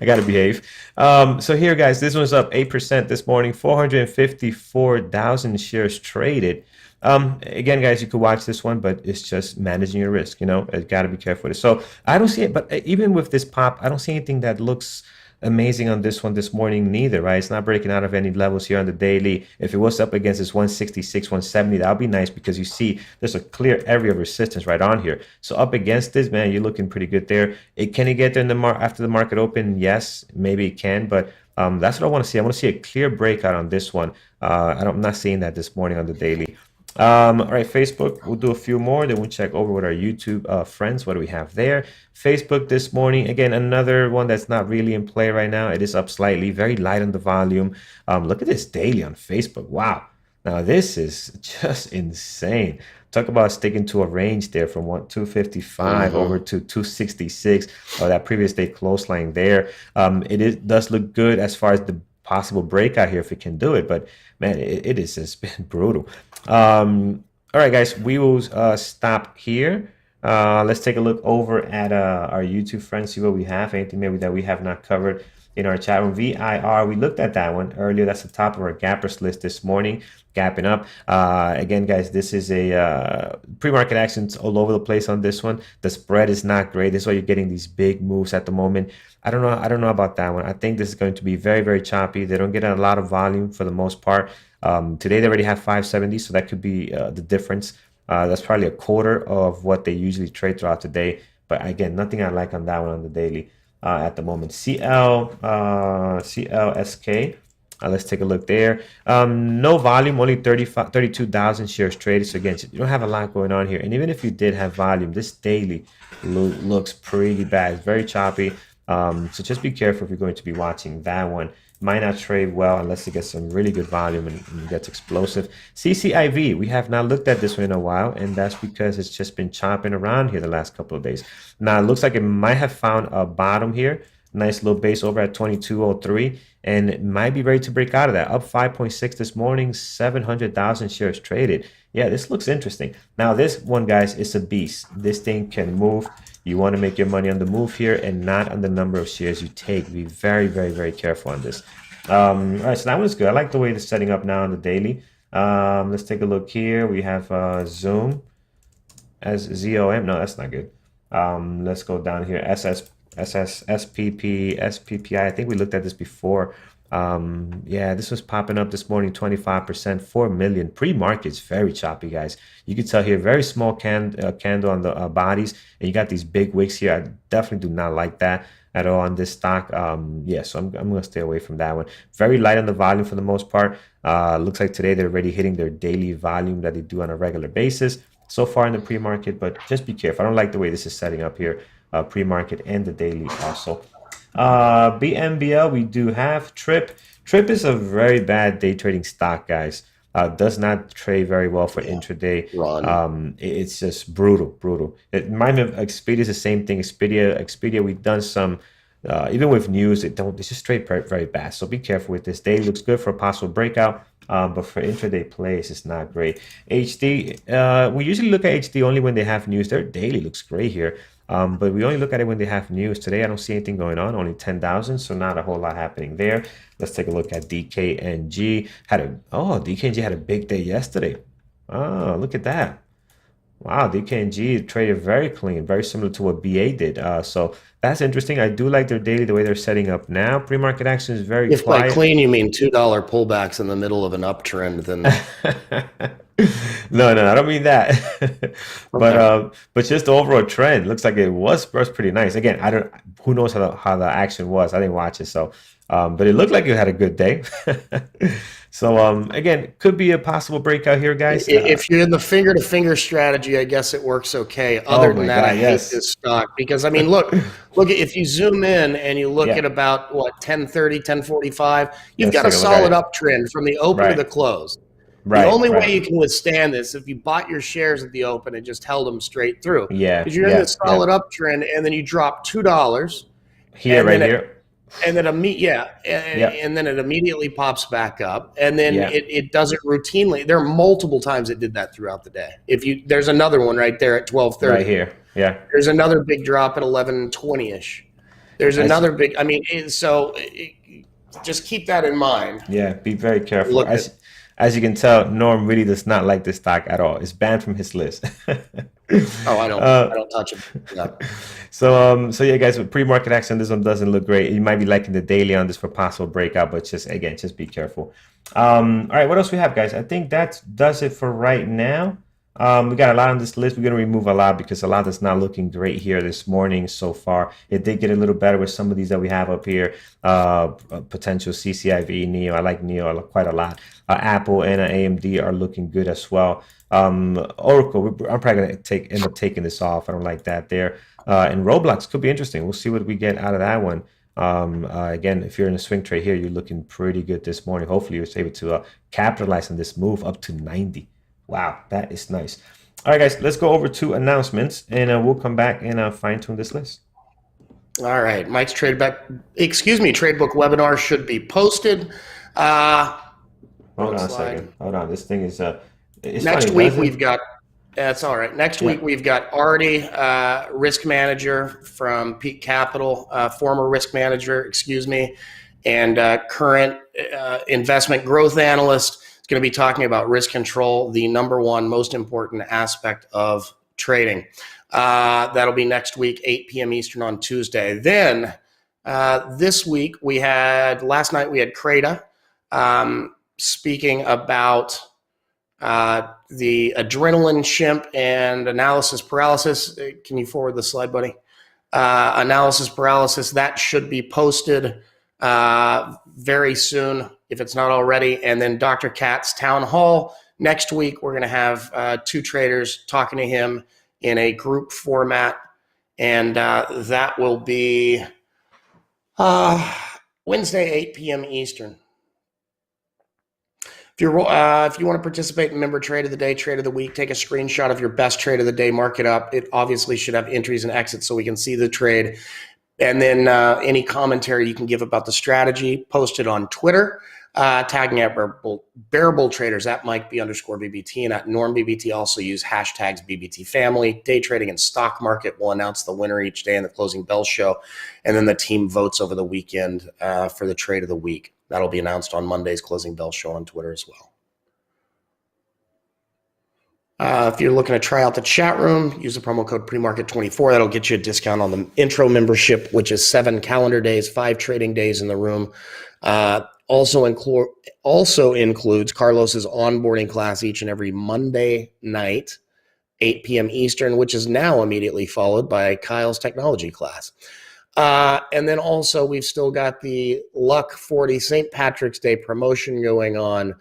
I gotta behave. So here, guys, this one's up 8% this morning. 454,000 shares traded. Again, guys, you could watch this one, but it's just managing your risk. You know, you gotta be careful with it. So I don't see it, but even with this pop, I don't see anything that looks amazing on this one this morning neither, right? It's not breaking out of any levels here on the daily. If it was up against this 166, 170, that would be nice, because you see there's a clear area of resistance right on here. So up against this, man, you're looking pretty good there. Can it get there in the after the market open? Yes, maybe it can, but that's what I want to see. I want to see a clear breakout on this one. I'm not seeing that this morning on the daily. All right, Facebook, we'll do a few more, then we'll check over with our YouTube friends. What do we have there? Facebook this morning, again, another one that's not really in play right now. It is up slightly, very light on the volume. Look at this daily on Facebook. Wow. Now this is just insane. Talk about sticking to a range there from 255 over to 266, or that previous day close line there. It does look good as far as the possible breakout here if it can do it, but man, it is just been brutal. All right, guys, we will stop here. Let's take a look over at our YouTube friends, see what we have, anything maybe that we have not covered in our chat room. VIR, we looked at that one earlier. That's the top of our gappers list this morning, gapping up. Again, guys, this is a pre-market actions all over the place on this one. The spread is not great. This is why you're getting these big moves at the moment. I don't know about that one. I think this is going to be very, very choppy. They don't get a lot of volume for the most part. Today they already have 570, so that could be the difference. That's probably a quarter of what they usually trade throughout the day. But again, nothing I like on that one on the daily at the moment. CLSK. Let's take a look there. No volume, only 32,000 shares traded. So again, you don't have a lot going on here. And even if you did have volume, this daily looks pretty bad. It's very choppy. So just be careful if you're going to be watching that one. Might not trade well unless it gets some really good volume and gets explosive. CCIV, we have not looked at this one in a while, and that's because it's just been chopping around here the last couple of days. Now, it looks like it might have found a bottom here. Nice little base over at 2203, and it might be ready to break out of that. Up 5.6 this morning, 700,000 shares traded. Yeah, this looks interesting. Now, this one, guys, is a beast. This thing can move. You want to make your money on the move here and not on the number of shares you take. Be very, very, very careful on this. All right, so that one's good. I like the way it's setting up now on the daily. Let's take a look here. We have Zoom as ZOM. No, that's not good. Let's go down here. SPP, SPPI. I think we looked at this before. Yeah, this was popping up this morning, 25%, 4 million. Pre-market's very choppy, guys. You can tell here, very small candle on the bodies, and you got these big wicks here. I definitely do not like that at all on this stock. Yeah, so I'm going to stay away from that one. Very light on the volume for the most part. Looks like today they're already hitting their daily volume that they do on a regular basis so far in the pre-market, but just be careful. I don't like the way this is setting up here, pre-market and the daily also. BMBL, we do have Trip. Trip is a very bad day trading stock, guys. Does not trade very well for intraday. It's just brutal. It reminds me of Expedia. Is the same thing. Expedia, we've done some, even with news, it's just trade very, very bad. So be careful with this. Day looks good for a possible breakout, but for intraday plays, it's not great. HD, we usually look at HD only when they have news. Their daily looks great here. But we only look at it when they have news. Today, I don't see anything going on, only 10,000, so not a whole lot happening there. Let's take a look at DKNG. DKNG had a big day yesterday. Oh, look at that. Wow, DKNG traded very clean, very similar to what BA did. So that's interesting. I do like their daily, the way they're setting up now. Pre-market action is very quiet.
If by clean you mean $2 pullbacks in the middle of an uptrend, then...
No, I don't mean that. But just the overall trend looks like it was pretty nice. Again, who knows how the action was. I didn't watch it, so but it looked like it had a good day. So again, could be a possible breakout here, guys.
If you're in the finger-to-finger strategy, I guess it works okay. Other than that, I hate this stock because, I mean, look, if you zoom in and you look at about, 10:30, 10:45, you've got a solid uptrend from the open to the close. The only way you can withstand this is if you bought your shares at the open and just held them straight through.
Yeah.
Because you're in this solid uptrend, and then you drop $2
here, here.
And then and then it immediately pops back up, and then it does it routinely. There are multiple times it did that throughout the day. There's another one right there at 12:30.
Right here. Yeah.
There's another big drop at 11:20ish. There's another big. I mean, just keep that in mind.
Yeah. Be very careful. As you can tell, Norm really does not like this stock at all. It's banned from his list.
I don't touch it. Yeah.
So yeah, guys, with pre-market action, this one doesn't look great. You might be liking the daily on this for possible breakout, but just be careful. All right, what else we have, guys? I think that does it for right now. We got a lot on this list. We're going to remove a lot because a lot is not looking great here this morning so far. It did get a little better with some of these that we have up here. Potential CCIV, NEO. I like NEO quite a lot. Apple and AMD are looking good as well. Oracle, I'm probably going to end up taking this off. I don't like that there. And Roblox could be interesting. We'll see what we get out of that one. Again, if you're in a swing trade here, you're looking pretty good this morning. Hopefully you're able to capitalize on this move up to 90. Wow, that is nice. All right, guys, let's go over to announcements, and we'll come back and fine-tune this list.
All right, Mike's tradebook webinar should be posted.
Hold on a second. Hold on. This thing is.
Next week we've got That's all right. Next week, we've got Artie, risk manager from Peak Capital, former risk manager, excuse me, and current investment growth analyst. Is going to be talking about risk control, the number one most important aspect of trading. That'll be next week, 8 p.m. Eastern on Tuesday. Then this week, last night we had Creda speaking about the adrenaline shimp and analysis paralysis. Can you forward the slide, buddy? Analysis paralysis, that should be posted very soon if it's not already. And then Dr. Katz Town Hall. Next week, we're going to have two traders talking to him in a group format. And that will be Wednesday, 8 p.m. Eastern. If you want to participate in member trade of the day, trade of the week, take a screenshot of your best trade of the day, mark it up. It obviously should have entries and exits so we can see the trade. And then any commentary you can give about the strategy, post it on Twitter, tagging at Bearable Traders at MikeB_BBT and at NormBBT. Also use hashtags BBT Family. Day trading and stock market will announce the winner each day in the closing bell show. And then the team votes over the weekend for the trade of the week. That'll be announced on Monday's closing bell show on Twitter as well. If you're looking to try out the chat room, use the promo code premarket24. That'll get you a discount on the intro membership, which is 7 calendar days, 5 trading days in the room. Also includes Carlos's onboarding class each and every Monday night, 8 p.m. Eastern, which is now immediately followed by Kyle's technology class. And then also we've still got the Luck 40 St. Patrick's Day promotion going on.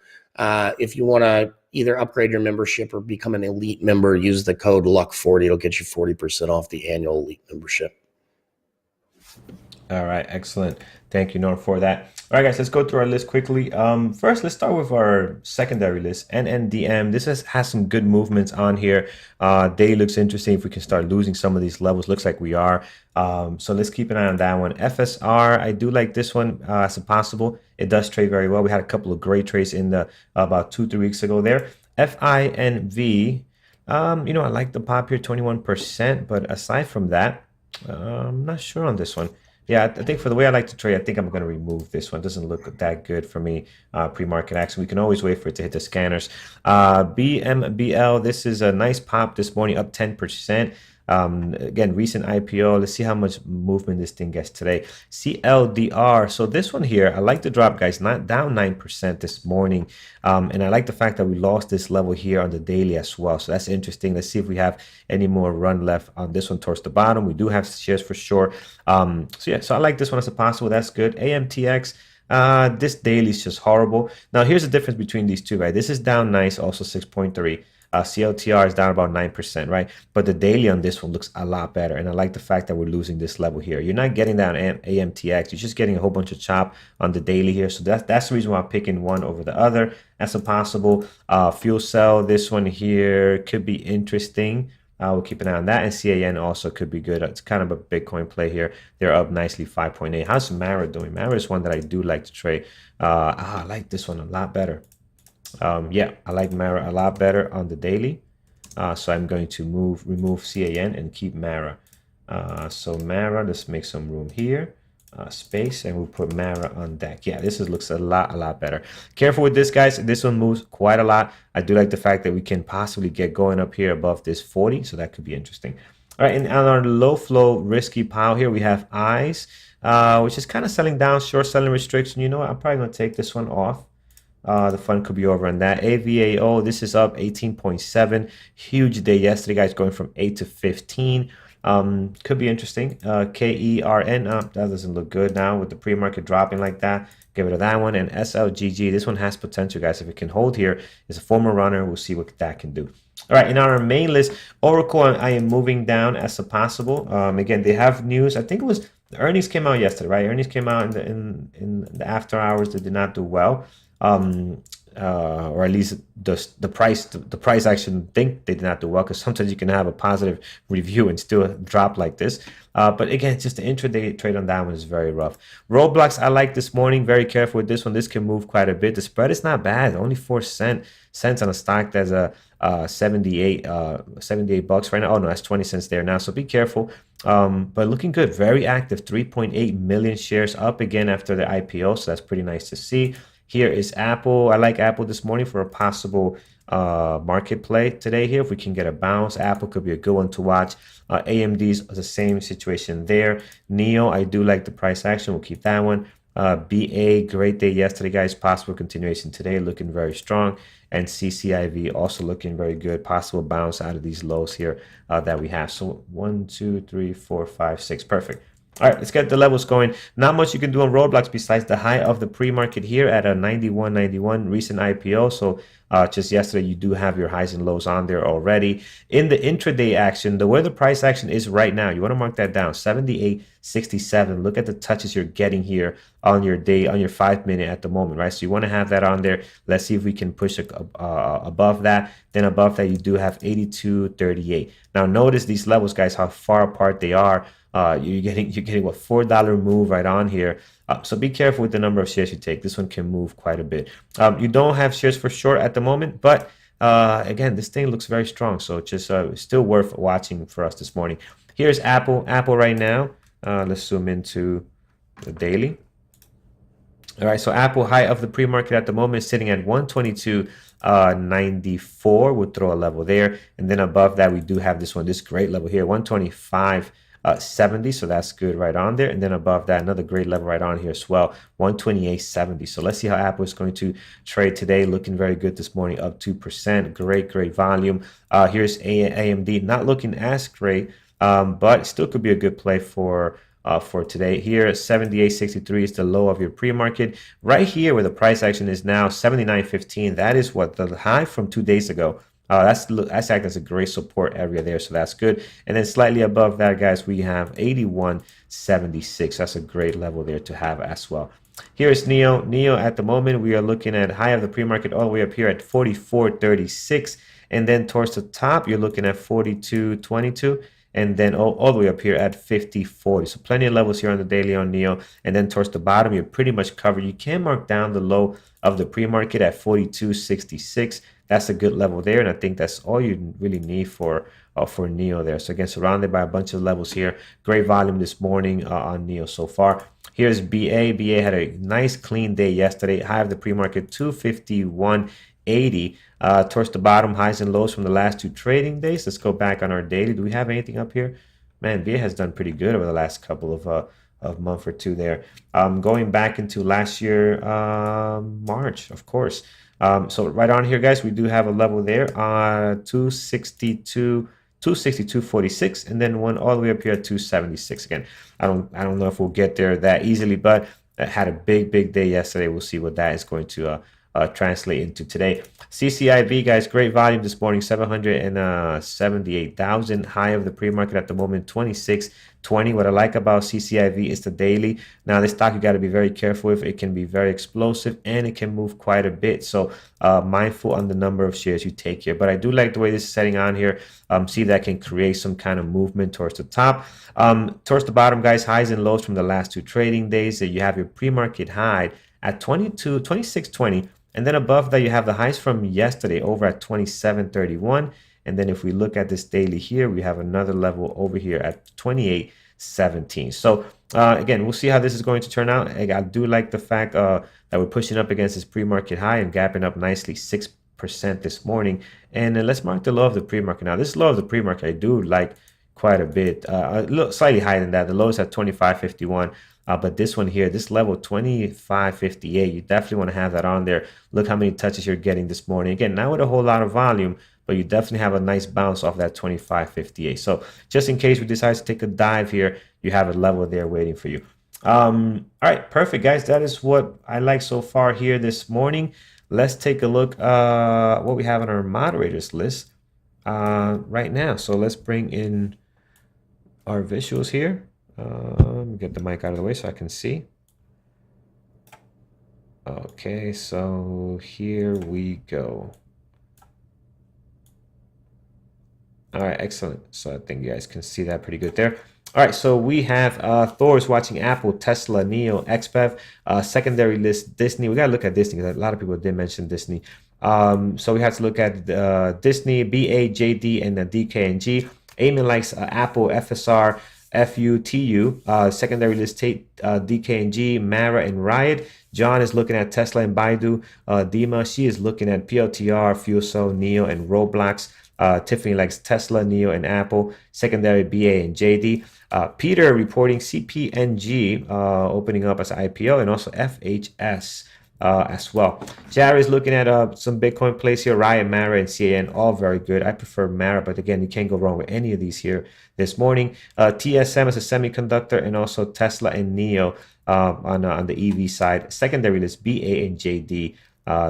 If you want to either upgrade your membership or become an elite member, use the code LUCK40. It'll get you 40% off the annual elite membership.
All right, excellent. Thank you, Norm, for that. All right, guys, let's go through our list quickly. First, let's start with our secondary list, NNDM. This has some good movements on here. Day looks interesting. If we can start losing some of these levels, looks like we are. So let's keep an eye on that one. FSR, I do like this one as a possible. It does trade very well. We had a couple of great trades in the about 2-3 weeks ago there. FINV, I like the pop here, 21%. But aside from that, I'm not sure on this one. Yeah, I think for the way I like to trade, I think I'm going to remove this one. It doesn't look that good for me, pre-market action. We can always wait for it to hit the scanners. BMBL, this is a nice pop this morning, up 10%. Again, recent IPO. Let's see how much movement this thing gets today. CLDR. So this one here, I like the drop, guys. Not down 9% this morning. And I like the fact that we lost this level here on the daily as well. So that's interesting. Let's see if we have any more run left on this one towards the bottom. We do have shares for sure. So I like this one as a possible. That's good. AMTX. This daily is just horrible. Now here's the difference between these two, right? This is down nice, also 6.3. CLTR is down about 9%, right? But the daily on this one looks a lot better. And I like the fact that we're losing this level here. You're not getting that on AMTX. You're just getting a whole bunch of chop on the daily here. So that's the reason why I'm picking one over the other as a possible. Fuel cell, this one here could be interesting. We'll keep an eye on that. And CAN also could be good. It's kind of a Bitcoin play here. They're up nicely, 5.8. How's Mara doing? Mara is one that I do like to trade. I like this one a lot better. Yeah, I like Mara a lot better on the daily. So I'm going to remove CAN and keep Mara. So Mara, let's make some room here. Space, and we'll put Mara on deck. Yeah, this looks a lot better. Careful with this, guys. This one moves quite a lot. I do like the fact that we can possibly get going up here above this 40, so that could be interesting. All right, and on our low flow risky pile here, we have eyes, which is kind of selling down, short selling restriction. You know what? I'm probably going to take this one off. The fun could be over on that. AVAO, this is up 18.7. Huge day yesterday, guys, going from 8 to 15. Could be interesting. KERN, that doesn't look good now with the pre-market dropping like that. Get rid of that one. And SLGG, this one has potential, guys. If it can hold here, it's a former runner. We'll see what that can do. All right, and on our main list, Oracle, I am moving down as a possible. Again, they have news. I think it was the earnings came out yesterday, right? Earnings came out in the after hours. They did not do well. Or at least the price action think they did not do well, because sometimes you can have a positive review and still drop like this. But again, just the intraday trade on that one is very rough. Roblox, I like this morning. Very careful with this one. This can move quite a bit. The spread is not bad. Only 4 cents on a stock that's a 78 bucks right now. Oh no, that's 20 cents there now, so be careful. But looking good, very active, 3.8 million shares up again after the IPO, so that's pretty nice to see. Here is Apple. I like Apple this morning for a possible market play today here. If we can get a bounce, Apple could be a good one to watch. AMD's the same situation there. Neo, I do like the price action. We'll keep that one. BA, great day yesterday, guys. Possible continuation today, looking very strong. And CCIV also looking very good. Possible bounce out of these lows here that we have. So 1, 2, 3, 4, 5, 6. Perfect. All right, let's get the levels going. Not much you can do on Roblox besides the high of the pre-market here at a 91.91 recent IPO. So just yesterday, you do have your highs and lows on there already. In the intraday action, where the price action is right now, you want to mark that down, 78.67. Look at the touches you're getting here on your day, on your 5 minute at the moment, right? So you want to have that on there. Let's see if we can push above that. Then above that, you do have 82.38. Now notice these levels, guys, how far apart they are. You're getting what, $4 move right on here. So be careful with the number of shares you take. This one can move quite a bit. You don't have shares for short at the moment, but again, this thing looks very strong. So just still worth watching for us this morning. Here's Apple. Apple right now. Let's zoom into the daily. All right, so Apple high of the pre-market at the moment is sitting at 122.94. We'll throw a level there, and then above that we do have this one, this great level here, 125.70. So that's good right on there, and then above that another great level right on here as well, 128.70. So let's see how Apple is going to trade today. Looking very good this morning, up 2%. Great volume. Here's AMD, not looking as great, but it still could be a good play for today. Here, 78.63 is the low of your pre-market. Right here where the price action is now, 79.15. That is what the high from 2 days ago. That's acting as a great support area there, so that's good. And then slightly above that, guys, we have 81.76. That's a great level there to have as well. Here's Neo. Neo at the moment, we are looking at high of the pre-market all the way up here at 44.36. And then towards the top, you're looking at 42.22. And then all the way up here at 50.40. So plenty of levels here on the daily on Neo. And then towards the bottom, you're pretty much covered. You can mark down the low of the pre-market at 42.66. That's a good level there. And I think that's all you really need for Neo there. So again, surrounded by a bunch of levels here. Great volume this morning on Neo so far. Here's BA. BA had a nice clean day yesterday. High of the pre-market, 251.80. Towards the bottom, highs and lows from the last 2 trading days. Let's go back on our daily. Do we have anything up here? Man, BA has done pretty good over the last couple of month or two there. Going back into last year, March, of course. So right on here, guys, we do have a level there, 262.46, and then one all the way up here at 276. Again, I don't know if we'll get there that easily, but it had a big day yesterday. We'll see what that is going to translate into today. CCIV, guys, great volume this morning, 778,000. High of the pre-market at the moment, 26.20. What I like about CCIV is the daily. Now, this stock you got to be very careful with. It can be very explosive and it can move quite a bit. So mindful on the number of shares you take here. But I do like the way this is setting on here. See that can create some kind of movement towards the top. Towards the bottom, guys, highs and lows from the last 2 trading days. So you have your pre-market high at 26.20. And then above that, you have the highs from yesterday over at 27.31. And then if we look at this daily here, we have another level over here at 28.17. So again, we'll see how this is going to turn out. I do like the fact that we're pushing up against this pre-market high and gapping up nicely 6% this morning. And let's mark the low of the pre-market. Now, this low of the pre-market, I do like quite a bit, slightly higher than that. The low is at 25.51. But this one here, this level 25.58, you definitely want to have that on there. Look how many touches you're getting this morning. Again, not with a whole lot of volume, but you definitely have a nice bounce off that 25.58. So just in case we decide to take a dive here, you have a level there waiting for you. All right, perfect, guys. That is what I like so far here this morning. Let's take a look what we have on our moderators list right now. So let's bring in our visuals here. Get the mic out of the way so I can see. Okay, so here we go. All right, excellent. So I think you guys can see that pretty good there. All right, so we have Thor's watching Apple, Tesla, Neo, XPEV, secondary list, Disney. We got to look at Disney because a lot of people did mention Disney. So we have to look at Disney, BA, JD, and DKNG. Eamon likes Apple, FSR, FUTU. Secondary list DKNG, Mara, and Riot. John is looking at Tesla and Baidu. Dima, she is looking at PLTR, FuelCell, Neo, and Roblox. Tiffany likes Tesla, Neo, and Apple. Secondary, BA, and JD. Peter reporting CPNG opening up as IPO, and also FHS as well. Jared is looking at some Bitcoin plays here. Riot, Mara, and CAN, all very good. I prefer Mara, but again, you can't go wrong with any of these here this morning. TSM is a semiconductor, and also Tesla and Neo on the EV side. Secondary list BA and JD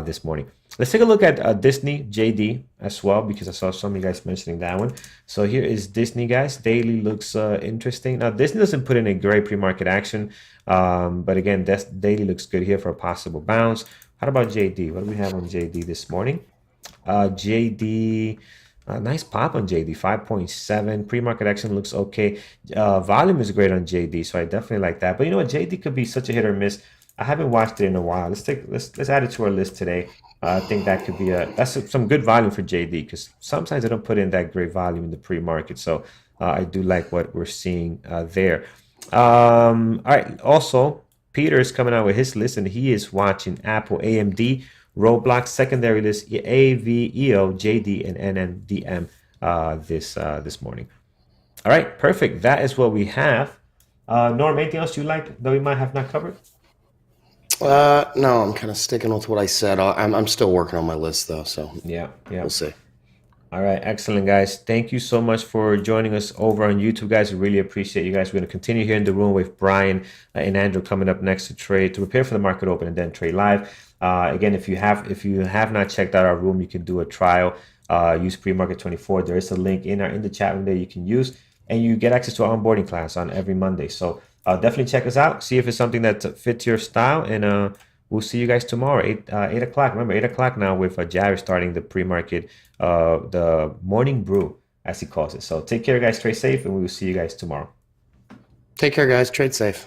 this morning. Let's take a look at Disney, JD as well, because I saw some of you guys mentioning that one. So here is Disney, guys. Daily looks interesting. Now, Disney doesn't put in a great pre-market action, but again, daily looks good here for a possible bounce. How about JD? What do we have on JD this morning? JD, nice pop on JD, 5.7. Pre-market action looks okay. Volume is great on JD, so I definitely like that. But you know what? JD could be such a hit or miss. I haven't watched it in a while. Let's add it to our list today. I think that could be some good volume for JD, because sometimes they don't put in that great volume in the pre-market. So I do like what we're seeing there. All right. Also, Peter is coming out with his list, and he is watching Apple, AMD, Roblox, secondary list, AVEO, JD, and NNDM this morning. All right, perfect. That is what we have. Norm, anything else you like that we might have not covered?
No, I'm kind of sticking with what I said. I'm still working on my list though, so
yeah,
we'll see.
All right, excellent, guys. Thank you so much for joining us over on YouTube, guys. We really appreciate you guys. We're going to continue here in the room with Brian and Andrew coming up next to prepare for the market open and then trade live. Again, if you have not checked out our room, you can do a trial. Use Pre-Market 24. There is a link in the chat room there you can use, and you get access to our onboarding class on every Monday. So definitely check us out. See if it's something that fits your style, and we'll see you guys tomorrow, 8 o'clock. Remember, 8 o'clock now with Jared starting the pre-market, the morning brew, as he calls it. So take care, guys. Trade safe, and we will see you guys tomorrow.
Take care, guys. Trade safe.